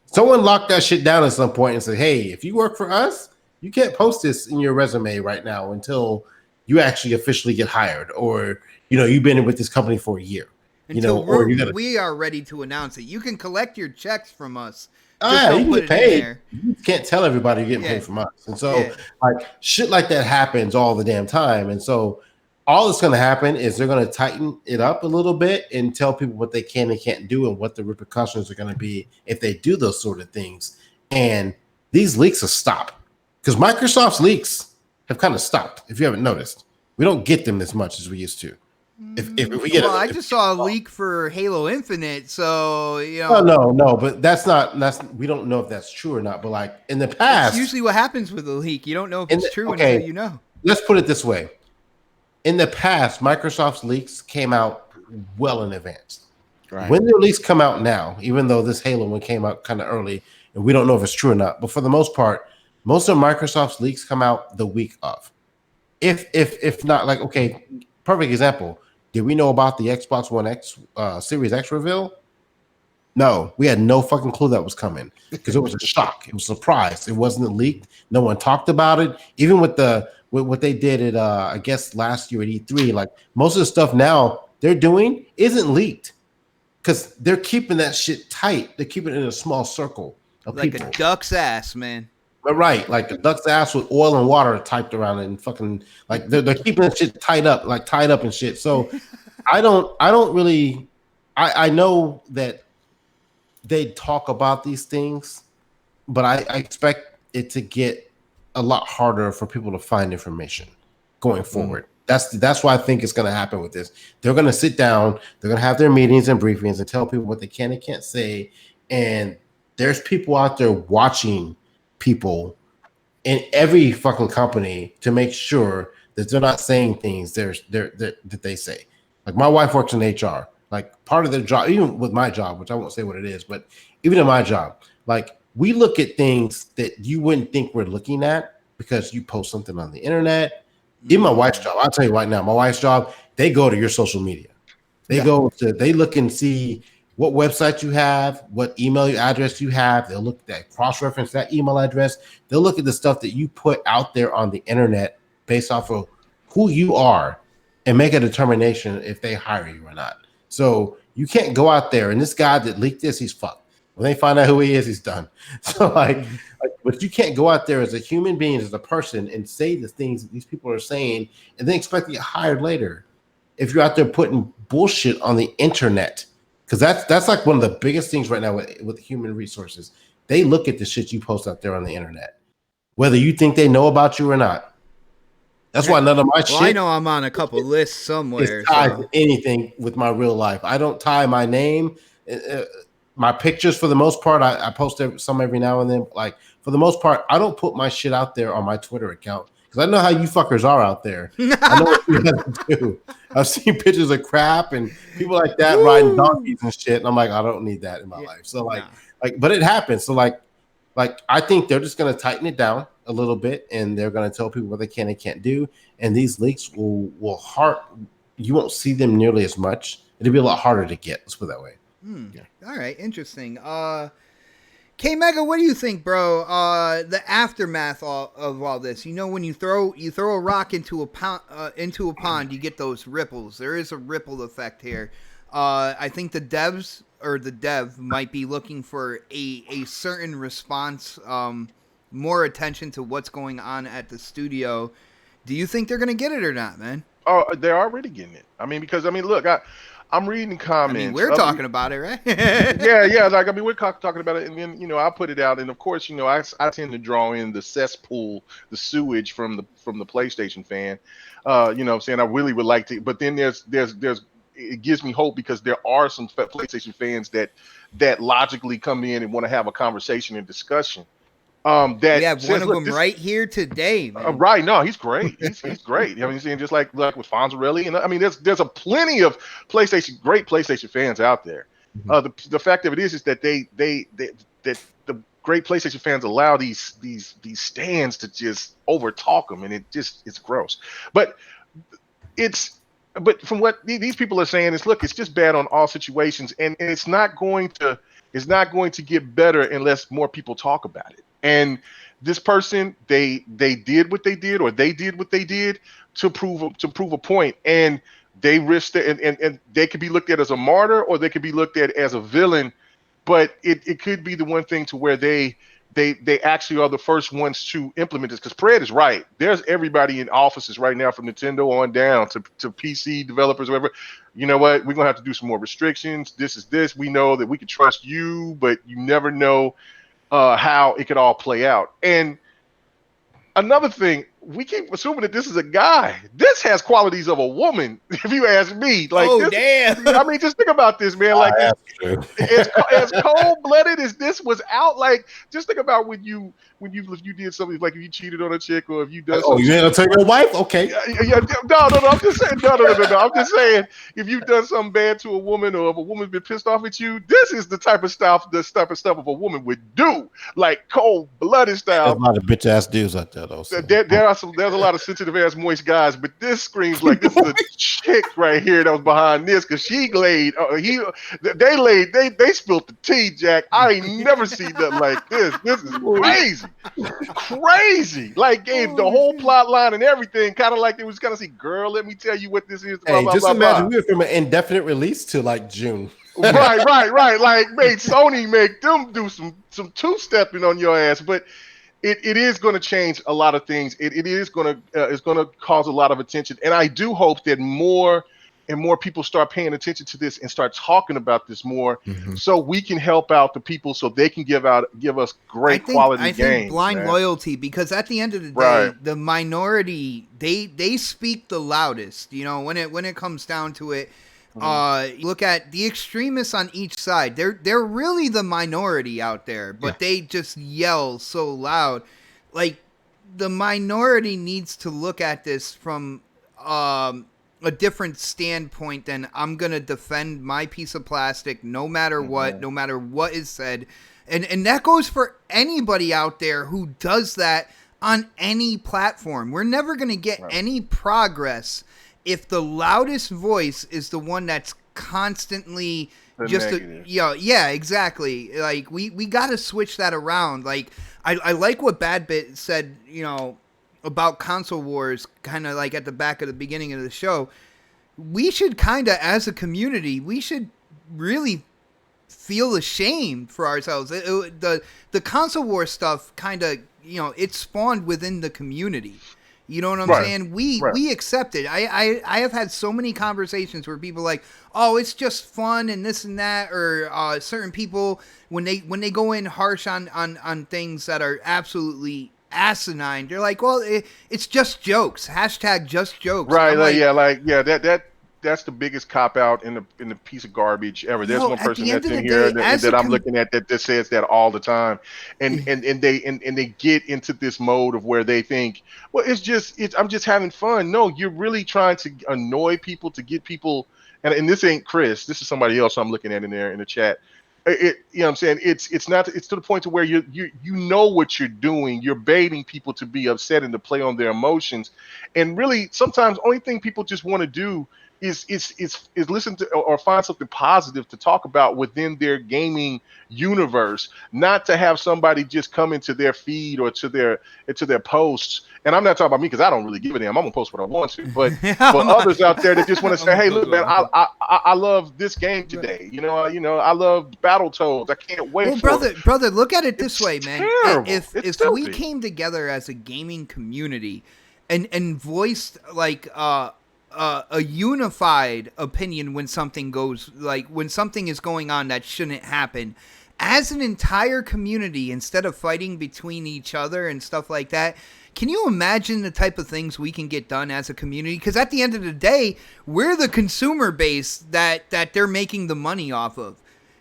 Someone locked that shit down at some point and said, hey, if you work for us, you can't post this in your resume right now until you actually officially get hired, or, you know, you've been with this company for a year. Until you know, or we are ready to announce it. You can collect your checks from us. You can get paid. You can't tell everybody you're getting paid from us. And so like shit like that happens all the damn time. And so all that's going to happen is they're going to tighten it up a little bit and tell people what they can and can't do and what the repercussions are going to be if they do those sort of things. And these leaks will stop because Microsoft's leaks have kind of stopped. If you haven't noticed, we don't get them as much as we used to. If we get, I just saw a leak for Halo Infinite, so you know. No, but that's we don't know if that's true or not. But like in the past, that's usually what happens with a leak. You don't know if it's true until you know. Let's put it this way. In the past, Microsoft's leaks came out well in advance. Right. When their leaks come out now, even though this Halo one came out kind of early, and we don't know if it's true or not, but for the most part, most of Microsoft's leaks come out the week of. If not, like, okay, perfect example. Did we know about the Xbox One X Series X reveal? No, we had no fucking clue that was coming because it was a shock. It was a surprise. It wasn't leaked. No one talked about it. Even with what they did at I guess last year at E3, like most of the stuff now they're doing isn't leaked because they're keeping that shit tight. They're keeping it in a small circle of like people. A duck's ass, man. But right, like a duck's ass with oil and water typed around it, and fucking like they're keeping that shit tied up and shit. So I don't really. I know that they talk about these things, but I expect it to get a lot harder for people to find information going forward. That's why I think it's going to happen with this. They're going to sit down, they're going to have their meetings and briefings and tell people what they can and can't say. And there's people out there watching people in every fucking company to make sure that they're not saying things that they say. Like my wife works in HR. Like part of their job, even with my job, which I won't say what it is, but even in my job, like we look at things that you wouldn't think we're looking at because you post something on the internet. Even my wife's job, I'll tell you right now, my wife's job, they go to your social media. They look and see what website you have, what email address you have. They'll look at that, cross-reference that email address. They'll look at the stuff that you put out there on the internet based off of who you are and make a determination if they hire you or not. So you can't go out there and this guy that leaked this, he's fucked. When they find out who he is, he's done. So but you can't go out there as a human being, as a person, and say the things that these people are saying and then expect to get hired later. If you're out there putting bullshit on the internet, because that's like one of the biggest things right now with human resources. They look at the shit you post out there on the internet, whether you think they know about you or not. That's why none of my Well, I shit know I'm on a couple lists somewhere. is tied So. to anything with my real life. I don't tie my name, my pictures for the most part. I post some every now and then. Like for the most part, I don't put my shit out there on my Twitter account because I know how you fuckers are out there. I know what you guys do. I've seen pictures of crap and people like that riding donkeys and shit, and I'm like, I don't need that in my life. So but it happens. So like I think they're just gonna tighten it down a little bit, and they're gonna tell people what they can and can't do. And these leaks will you won't see them nearly as much. It'll be a lot harder to get. Let's put it that way. All right, interesting. Kmega, what do you think, bro? The aftermath of all this. You know, when you throw a rock into a pond, you get those ripples. There is a ripple effect here. I think the devs or the dev might be looking for a certain response, more attention to what's going on at the studio. Do you think they're gonna get it or not, man? Oh, they're already getting it. I mean, because look, I'm reading comments. I mean, we're talking about it, right? yeah. Like, I mean, we're talking about it, and then I put it out, and of course, I tend to draw in the cesspool, the sewage from the PlayStation fan. You know what I'm saying? I really would like to, but then there's it gives me hope because there are some PlayStation fans that logically come in and want to have a conversation and discussion. That we have says, one of them right here today, man. Right? No, he's great. He's great. I mean, saying just like with Fonzarelli, and I mean, there's a plenty of great PlayStation fans out there. The fact of it is that that the great PlayStation fans allow these stands to just overtalk them, and it's gross. But from what these people are saying is, look, it's just bad on all situations, and it's not going to get better unless more people talk about it. And this person, they did what they did, or they did what they did to prove a point, and they risked it, and they could be looked at as a martyr, or they could be looked at as a villain. But it could be the one thing to where they actually are the first ones to implement this. Because Pred is right. There's everybody in offices right now, from Nintendo on down to PC developers, whatever. You know what? We're gonna have to do some more restrictions. This. We know that we can trust you, but you never know how it could all play out. And another thing, we keep assuming that this is a guy. This has qualities of a woman, if you ask me. Like, damn! I mean, just think about this, man. Like, as cold-blooded as this was out, like, just think about when you did something, like if you cheated on a chick, or if you done something. You ain't gonna tell your wife? Okay. No. I'm just saying. No. I'm just saying, if you've done something bad to a woman, or if a woman's been pissed off at you, this is the type of stuff of a woman would do, like cold-blooded style. There's a lot of bitch ass dudes out there, though. So. There's a lot of sensitive ass moist guys, but this screams like this is a chick right here that was behind this, because she laid. They spilled the tea, Jack. I ain't never seen nothing like this. This is crazy. Like, gave the whole plot line and everything, kind of like it was kind of girl, let me tell you what this is. Hey, just imagine we were from an indefinite release to like June. Right. Like, made Sony make them do some two-stepping on your ass, but. It is going to change a lot of things. It is going to cause a lot of attention, and I do hope that more and more people start paying attention to this and start talking about this more, so we can help out the people, so they can give us great quality games. I think blind loyalty, because at the end of the day, the minority they speak the loudest. You know, when it comes down to it. Look at the extremists on each side. They're really the minority out there, but they just yell so loud. Like, the minority needs to look at this from a different standpoint than, I'm gonna defend my piece of plastic no matter what, no matter what is said. And that goes for anybody out there who does that on any platform. We're never gonna get any progress if the loudest voice is the one that's constantly yeah, exactly. Like, we got to switch that around. Like, I like what Bad Bit said, about console wars, kind of like at the back of the beginning of the show. We should kind of, as a community, we should really feel ashamed for ourselves. The console war stuff kind of, it spawned within the community. You know what I'm saying? We accept it. I have had so many conversations where people are like, oh, it's just fun and this and that, or certain people when they go in harsh on things that are absolutely asinine. They're like, well, it's just jokes. Hashtag just jokes. Right? I'm That's the biggest cop out in the piece of garbage ever. There's Yo, one at person the end that's of in the here day, that I'm looking at that says that all the time, and they get into this mode of where they think, well, I'm just having fun. No, you're really trying to annoy people, to get people. And this ain't Chris. This is somebody else I'm looking at in there in the chat. You know what I'm saying? It's not. It's to the point to where you know what you're doing. You're baiting people to be upset and to play on their emotions. And really, sometimes only thing people just want to do is listen to or find something positive to talk about within their gaming universe, not to have somebody just come into their feed or to their posts. And I'm not talking about me because I don't really give a damn. I'm gonna post what I want to. But for others out there that just want to say, "Hey, look, man, I love this game today. I love Battletoads. I can't wait." Well, for brother, look at it this way, man. Terrible. If It's we filthy. came together as a gaming community and voiced like a unified opinion when something is going on that shouldn't happen, as an entire community, instead of fighting between each other and stuff like that, can you imagine the type of things we can get done as a community? Because at the end of the day, we're the consumer base that they're making the money off of.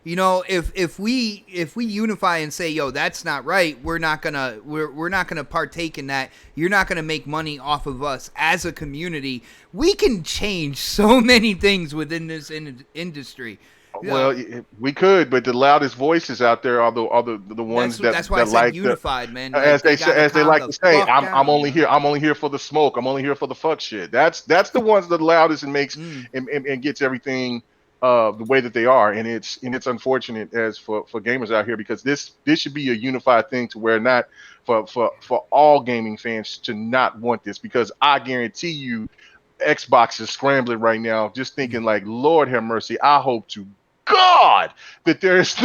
You know, if we unify and say, yo, that's not right, we're not gonna partake in that. You're not gonna make money off of us as a community. We can change so many things within this industry. Well, we could, but the loudest voices out there are the ones that's why I that said like unified, man. as they like to say, fuck I'm down, only here. I'm only here for the smoke. I'm only here for the fuck shit. That's the ones that the loudest and makes and gets everything the way that they are. And it's unfortunate as for gamers out here, because this should be a unified thing to where not for all gaming fans to not want this, because I guarantee you Xbox is scrambling right now, just thinking like, Lord have mercy. I hope to God that there's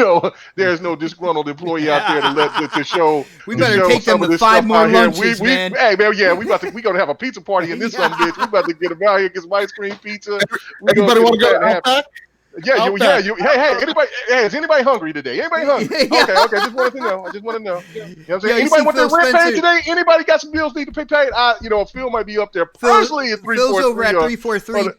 no disgruntled employee out there to show. We better take them to 5 more lunches, man. Hey man, yeah, we gonna have a pizza party in this son bitch. We about to get them out here, get some ice cream pizza. Everybody want to go to Outback? Yeah, hey, is anybody hungry today? Anybody hungry? Yeah. Okay, just wanted to know. You know what I'm saying? Yeah, you Anybody see want their Phil rent paid Spencer- today? Anybody got some bills need to pay paid? Phil might be up there personally at Phil's over at 343, like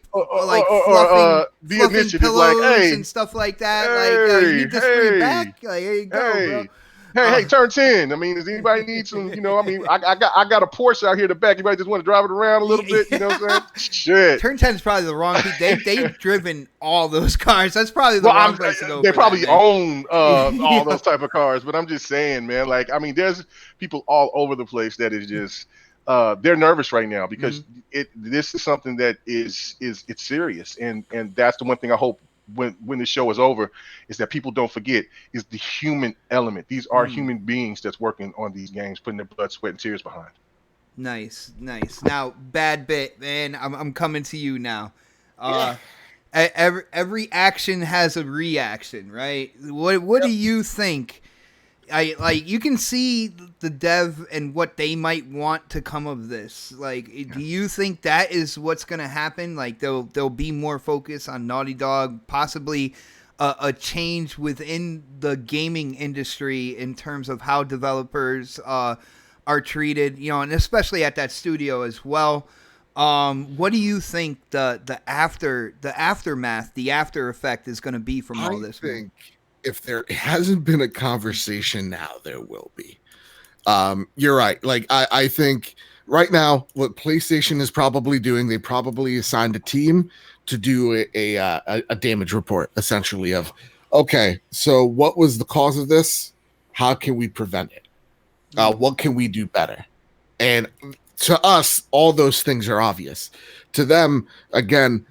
the fluffing initiative, pillows like, hey, and stuff like that. You need this for your back? Like, here you go, bro. Hey, turn 10. I mean, does anybody need some, I got a Porsche out here in the back. Anybody just want to drive it around a little bit? You know what I'm saying? Shit. Turn 10 is probably the wrong people. They've driven all those cars. That's probably the wrong place to go. They for probably that, man. own all those type of cars, but I'm just saying, man, like, I mean, there's people all over the place that is just, they're nervous right now because this is something that it's serious. And that's the one thing I hope when the show is over is that people don't forget is the human element. These are human beings that's working on these games, putting their blood, sweat, and tears behind. Nice. Now, bad bit, man. I'm coming to you now. Every action has a reaction, right? What do you think? You can see the dev and what they might want to come of this. Like, do you think that is what's going to happen? Like, there'll be more focus on Naughty Dog, possibly a change within the gaming industry in terms of how developers are treated, and especially at that studio as well. What do you think the aftermath, the after effect is going to be from all this? I think if there hasn't been a conversation now, there will be. You're right. Like, I think right now what PlayStation is probably doing, they probably assigned a team to do a damage report, essentially, of, okay, so what was the cause of this? How can we prevent it? What can we do better? And to us, all those things are obvious. To them, again,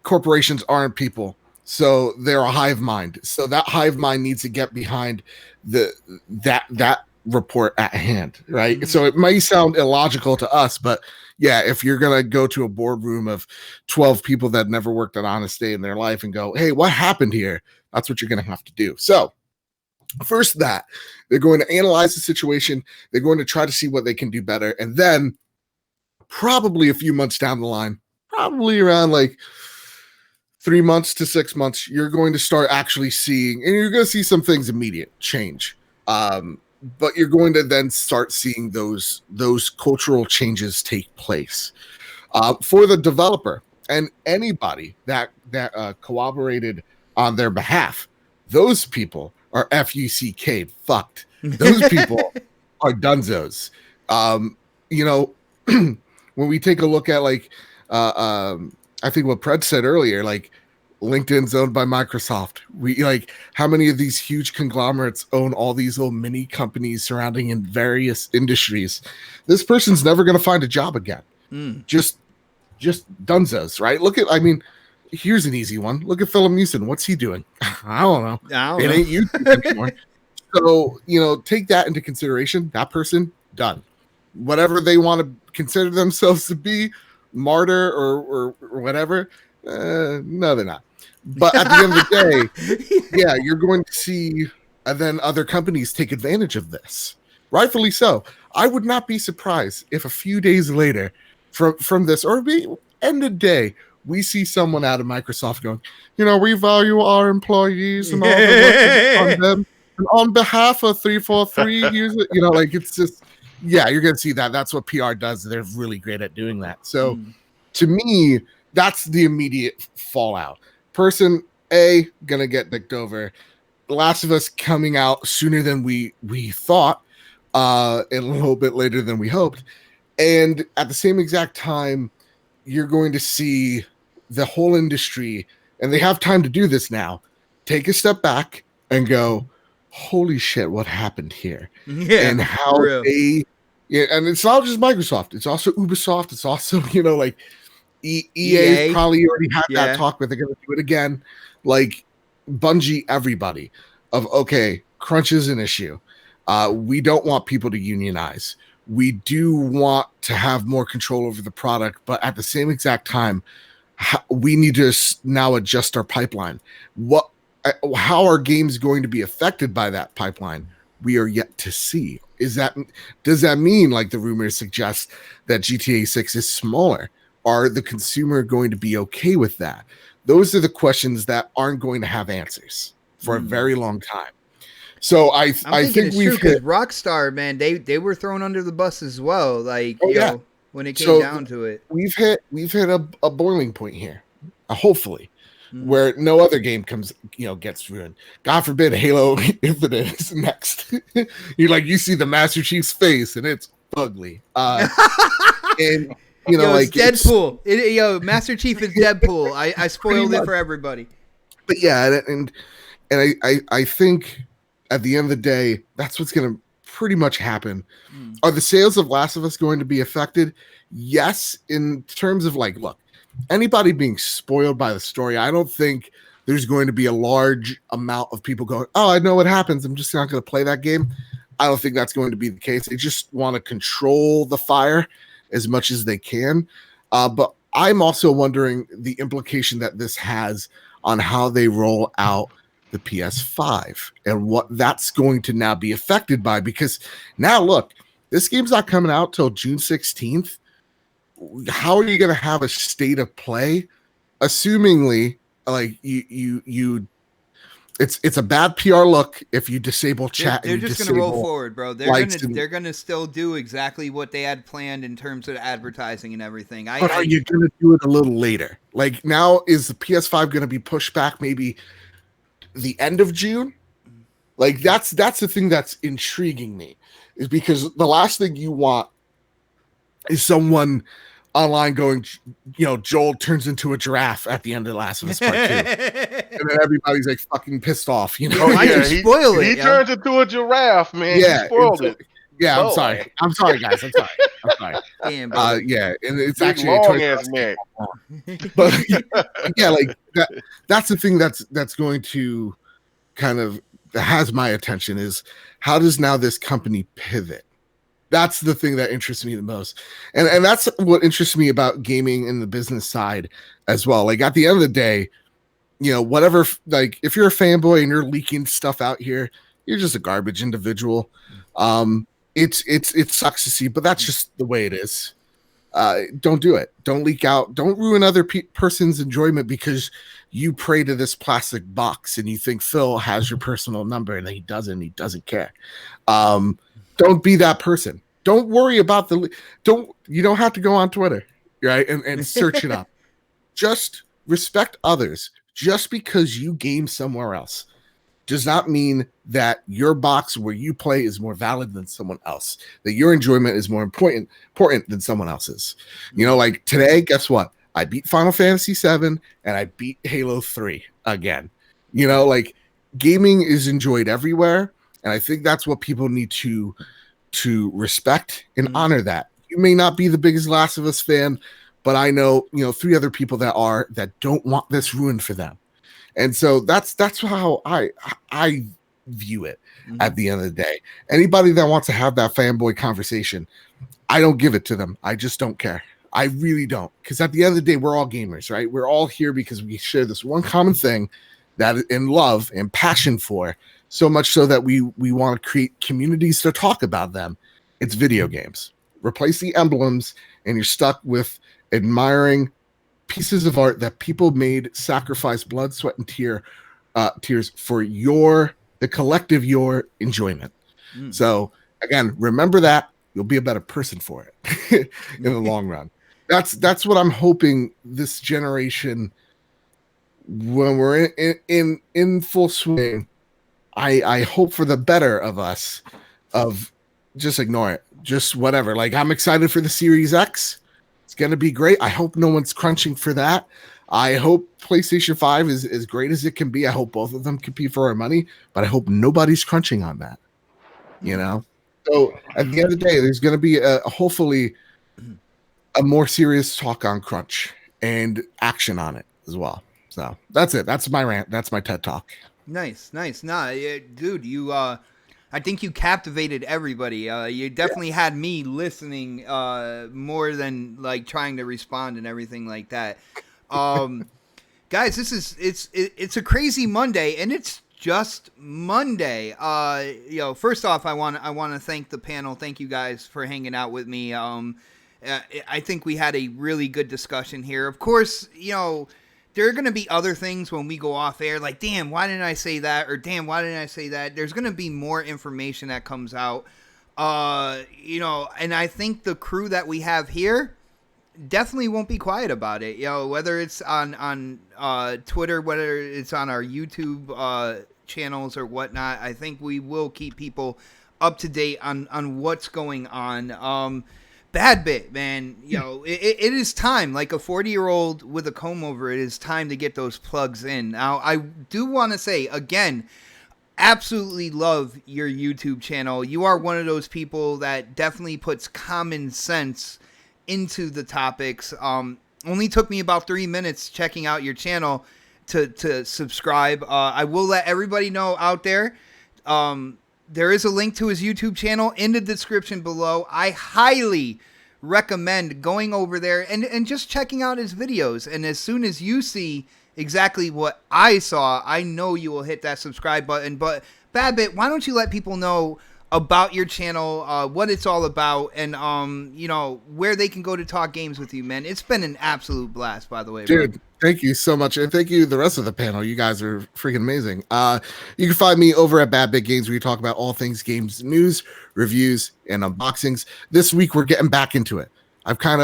corporations aren't people. So they're a hive mind. So that hive mind needs to get behind that report at hand, right? Mm-hmm. So it may sound illogical to us, but yeah, if you're gonna go to a boardroom of 12 people that never worked an honest day in their life and go, "Hey, what happened here?" That's what you're gonna have to do. So first, that they're going to analyze the situation. They're going to try to see what they can do better, and then probably a few months down the line, probably around like 3 months to 6 months, you're going to start actually seeing, and you're going to see some things immediate change. but you're going to then start seeing those cultural changes take place for the developer and anybody that cooperated on their behalf. Those people are FUCK fucked. Those people are dunzos. When we take a look at I think what Pred said earlier, like LinkedIn's owned by Microsoft. We like how many of these huge conglomerates own all these little mini companies surrounding in various industries. This person's never going to find a job again. Just dunzos, right? Here's an easy one. Look at Philip Mewson. What's he doing? I don't know. It ain't YouTube anymore. So, take that into consideration. That person, done. Whatever they want to consider themselves to be, martyr or whatever, no, they're not. But at the end of the day, yeah, you're going to see then other companies take advantage of this. Rightfully so. I would not be surprised if a few days later from this, or end of day, we see someone out of Microsoft going, we value our employees and all the work on them. And on behalf of 343, it's just, yeah, you're going to see that. That's what PR does. They're really great at doing that. So to me, that's the immediate fallout. Person A, going to get dicked over. The Last of Us coming out sooner than we thought, and a little bit later than we hoped. And at the same exact time, you're going to see the whole industry, and they have time to do this now, take a step back and go, holy shit, what happened here? Yeah, and how and it's not just Microsoft, it's also Ubisoft, it's also, EA probably already had that talk, but they're going to do it again. Like Bungie, everybody of, okay, crunch is an issue. We don't want people to unionize. We do want to have more control over the product, but at the same exact time, we need to now adjust our pipeline. How are games going to be affected by that pipeline? We are yet to see. Does that mean, like the rumors suggest, that GTA 6 is smaller? Are the consumer going to be okay with that? Those are the questions that aren't going to have answers for a very long time. So I think we've hit Rockstar, man. They were thrown under the bus as well. Like when it came down to it, we've hit a boiling point here. Hopefully, where no other game gets ruined. God forbid Halo Infinite is next. You see the Master Chief's face and it's ugly. And it's Deadpool. Master Chief is Deadpool. I spoiled it for everybody. But yeah, and I think at the end of the day, that's what's going to pretty much happen. Are the sales of Last of Us going to be affected? Yes, in terms of look, anybody being spoiled by the story, I don't think there's going to be a large amount of people going, oh, I know what happens, I'm just not going to play that game. I don't think that's going to be the case. They just want to control the fire as much as they can. But I'm also wondering the implication that this has on how they roll out the PS5 and what that's going to now be affected by, because now look, this game's not coming out till June 16th. How are you going to have a state of play? Assumingly, it's a bad PR look if you disable chat. They're just going to roll forward, bro. They're going to still do exactly what they had planned in terms of advertising and everything. But are you going to do it a little later? Now is the PS5 going to be pushed back maybe the end of June? That's the thing that's intriguing me, is because the last thing you want is someone online going, Joel turns into a giraffe at the end of The Last of Us Part 2. And then everybody's fucking pissed off, I can spoil it. He turns into a giraffe, man. Yeah, he spoiled it. Yeah, I'm sorry. I'm sorry, guys. I'm sorry. Damn, yeah, and it's Big actually long ass neck. But yeah, that's the thing that's going to kind of has my attention, is how does now this company pivot? That's the thing that interests me the most. And that's what interests me about gaming in the business side as well. At the end of the day, whatever, if you're a fanboy and you're leaking stuff out here, you're just a garbage individual. It sucks to see, but that's just the way it is. don't do it. Don't leak out. Don't ruin other person's enjoyment because you pray to this plastic box and you think Phil has your personal number and he doesn't. He doesn't care. Don't be that person. Don't worry about you don't have to go on Twitter, right? And search it up. Just respect others. Just because you game somewhere else does not mean that your box where you play is more valid than someone else, that your enjoyment is more important than someone else's. You know, like today, guess what? I beat Final Fantasy VII and I beat Halo 3 again. You know, like gaming is enjoyed everywhere. And I think that's what people need to respect and honor that. You may not be the biggest Last of Us fan, but I know, 3 other people that don't want this ruined for them. And so that's how I view it at the end of the day. Anybody that wants to have that fanboy conversation, I don't give it to them. I just don't care. I really don't. Because at the end of the day, we're all gamers, right? We're all here because we share this one common thing that in love and passion for, so much so that we want to create communities to talk about them. It's video games. Replace the emblems and you're stuck with admiring pieces of art that people made, sacrifice blood, sweat, and tears for the collective your enjoyment. So again, remember that you'll be a better person for it in the long run. That's what I'm hoping this generation, when we're in full swing, I hope for the better of us, of just ignore it, just whatever. Like I'm excited for the Series X. It's going to be great. I hope no one's crunching for that. I hope PlayStation 5 is as great as it can be. I hope both of them compete for our money, but I hope nobody's crunching on that, So at the end of the day, there's going to be hopefully a more serious talk on crunch and action on it as well. So that's it. That's my rant. That's my TED Talk. Nice. Nah, dude, you I think you captivated everybody. You definitely had me listening more than like trying to respond and everything like that. Guys, it's a crazy Monday, and it's just Monday. First off, I want to thank the panel. Thank you guys for hanging out with me. I think we had a really good discussion here. Of course, there are going to be other things when we go off air, like, damn, why didn't I say that? Or damn, why didn't I say that? There's going to be more information that comes out, and I think the crew that we have here definitely won't be quiet about it. Whether it's on Twitter, whether it's on our YouTube channels or whatnot, I think we will keep people up to date on what's going on. Bad bit, man. It is time. Like a 40-year-old with a comb over, it is time to get those plugs in. Now, I do want to say again, absolutely love your YouTube channel. You are one of those people that definitely puts common sense into the topics. Only took me about 3 minutes checking out your channel to subscribe. I will let everybody know out there. There is a link to his YouTube channel in the description below. I highly recommend going over there and just checking out his videos. And as soon as you see exactly what I saw, I know you will hit that subscribe button. But Babbitt, why don't you let people know about your channel, what it's all about, and where they can go to talk games with you, man. It's been an absolute blast, by the way, dude. bro. Thank you so much, and thank you the rest of the panel. You guys are freaking amazing. You can find me over at Bad Big Games, where we talk about all things games, news, reviews, and unboxings. This week we're getting back into it. I've kind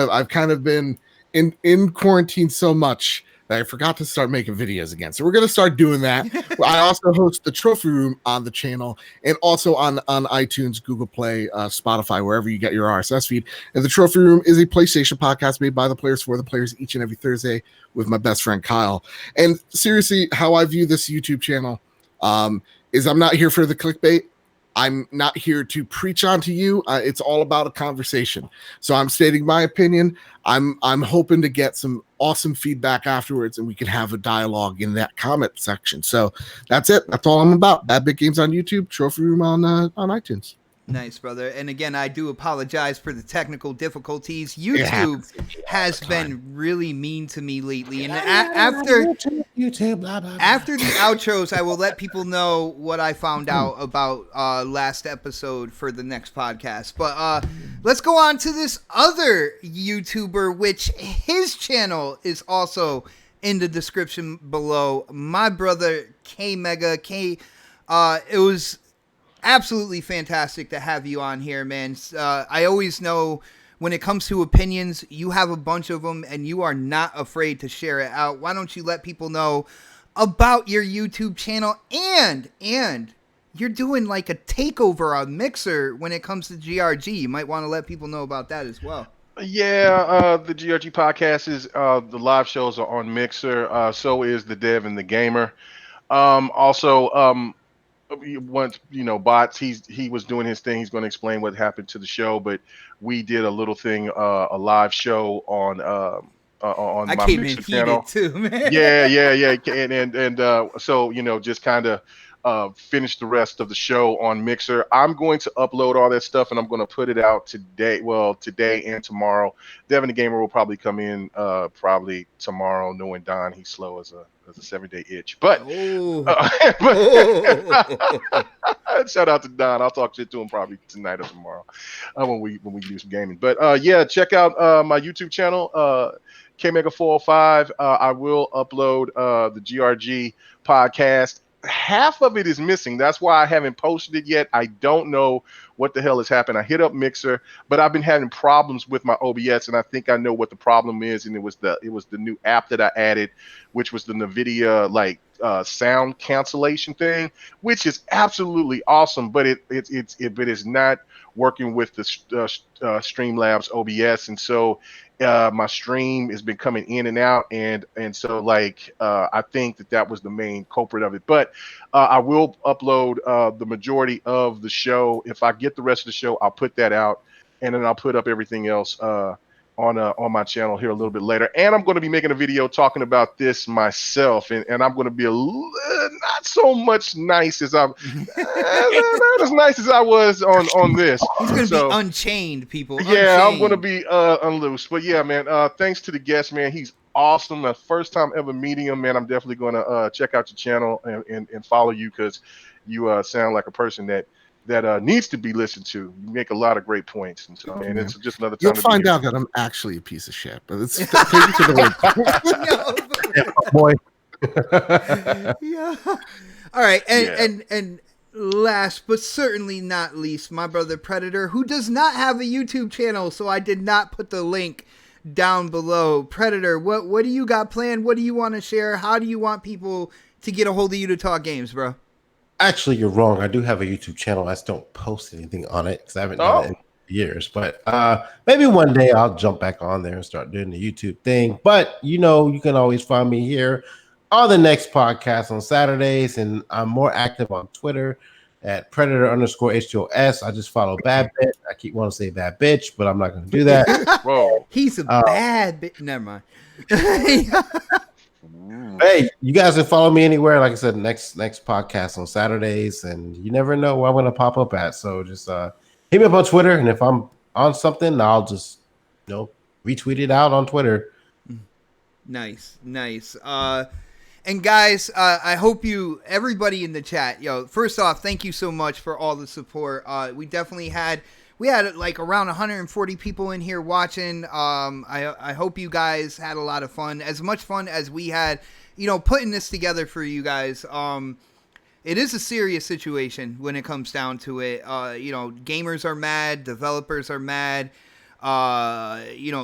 of been in quarantine so much that I forgot to start making videos again. So we're going to start doing that. I also host the Trophy Room on the channel and also on iTunes, Google Play, Spotify, wherever you get your RSS feed. And the Trophy Room is a PlayStation podcast made by the players for the players each and every Thursday with my best friend Kyle. And seriously, how I view this YouTube channel is I'm not here for the clickbait. I'm not here to preach onto you. It's all about a conversation. So I'm stating my opinion. I'm hoping to get some awesome feedback afterwards, and we can have a dialogue in that comment section. So that's it. That's all I'm about. Bad Big Games on YouTube, Trophy Room on iTunes. Nice, brother. And again, I do apologize for the technical difficulties. YouTube has been really mean to me lately. And after YouTube, blah, blah, blah. after the outros, I will let people know what I found out about last episode for the next podcast. But let's go on to this other YouTuber, which his channel is also in the description below. My brother Kmega. It was absolutely fantastic to have you on here, man. I always know when it comes to opinions, you have a bunch of them and you are not afraid to share it out. Why don't you let people know about your YouTube channel and you're doing like a takeover on Mixer when it comes to GRG. You might want to let people know about that as well. Yeah, the GRG podcast is the live shows are on Mixer. So is the Dev and the Gamer. Also, once bots, he was doing his thing. He's going to explain what happened to the show, but we did a little thing, a live show on I my came in Mixer heated channel. too, man. Yeah. And so just kind of finish the rest of the show on Mixer. I'm going to upload all that stuff and I'm going to put it out today. Well, today and tomorrow. Devin the Gamer will probably come in probably tomorrow, knowing Don, he's slow as a 7-day itch. But shout out to Don. I'll talk shit to him probably tonight or tomorrow when we do some gaming. But yeah, check out my YouTube channel, Kmega 405. I will upload the GRG podcast. Half of it is missing. That's why I haven't posted it yet. I don't know what the hell has happened. I hit up Mixer, but I've been having problems with my OBS, and I think I know what the problem is. And it was the new app that I added, which was the NVIDIA sound cancellation thing, which is absolutely awesome. But it is not working with the Streamlabs OBS, and so my stream has been coming in and out, and so I think that was the main culprit of it. But I will upload the majority of the show. If I get the rest of the show, I'll put that out, and then I'll put up everything else on my channel here a little bit later. And I'm going to be making a video talking about this myself, and I'm going to be not so much nice as I'm not as nice as I was on this. He's going to be unchained, people. Yeah, Unchained. I'm going to be unloosed. But yeah, man, thanks to the guest, man. He's awesome. My first time ever meeting him, man. I'm definitely going to check out your channel and follow you, because you sound like a person that needs to be listened to. You make a lot of great points, and so it's just another time. You'll find out that I'm actually a piece of shit, but it's thank you for the word. Boy. Yeah. All right, and last but certainly not least, my brother Predator, who does not have a YouTube channel, so I did not put the link down below. Predator, what do you got planned? What do you want to share? How do you want people to get a hold of you to talk games, bro? Actually, you're wrong. I do have a YouTube channel. I just don't post anything on it because I haven't done it in years. But maybe one day I'll jump back on there and start doing the YouTube thing. But you can always find me here on the next podcast on Saturdays, and I'm more active on Twitter at Predator_HOS. I just follow Bad Bitch. I keep wanting to say Bad Bitch, but I'm not going to do that. Whoa. He's a bad bitch. Never mind. Hey, you guys can follow me anywhere. Like I said, next podcast on Saturdays, and you never know where I'm going to pop up at. So just hit me up on Twitter, and if I'm on something, I'll just retweet it out on Twitter. Nice. And guys, I hope everybody in the chat, first off, thank you so much for all the support. We definitely had like around 140 people in here watching. I hope you guys had a lot of fun, as much fun as we had, putting this together for you guys. It is a serious situation when it comes down to it. Gamers are mad, developers are mad,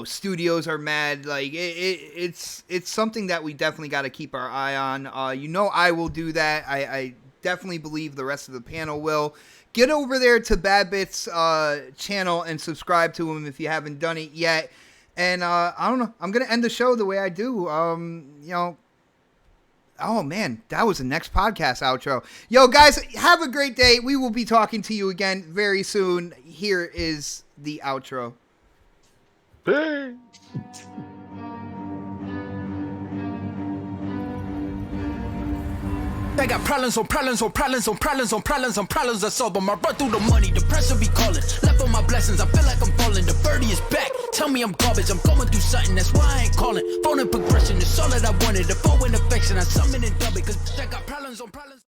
studios are mad. Like it's something that we definitely got to keep our eye on. I will do that. I definitely believe the rest of the panel will. Get over there to Badbit's channel and subscribe to him if you haven't done it yet. And I don't know. I'm gonna end the show the way I do. Oh man, that was the next podcast outro. Yo, guys, have a great day. We will be talking to you again very soon. Here is the outro. Hey. I got problems on problems on problems on problems on problems on problems. I solve them. I run through the money. The pressure be calling. Left on my blessings. I feel like I'm falling. The birdie is back. Tell me I'm garbage. I'm going through something. That's why I ain't calling. Phone and progression is all that I wanted. The phone and affection. I summon and dub it. Cause I got problems on problems.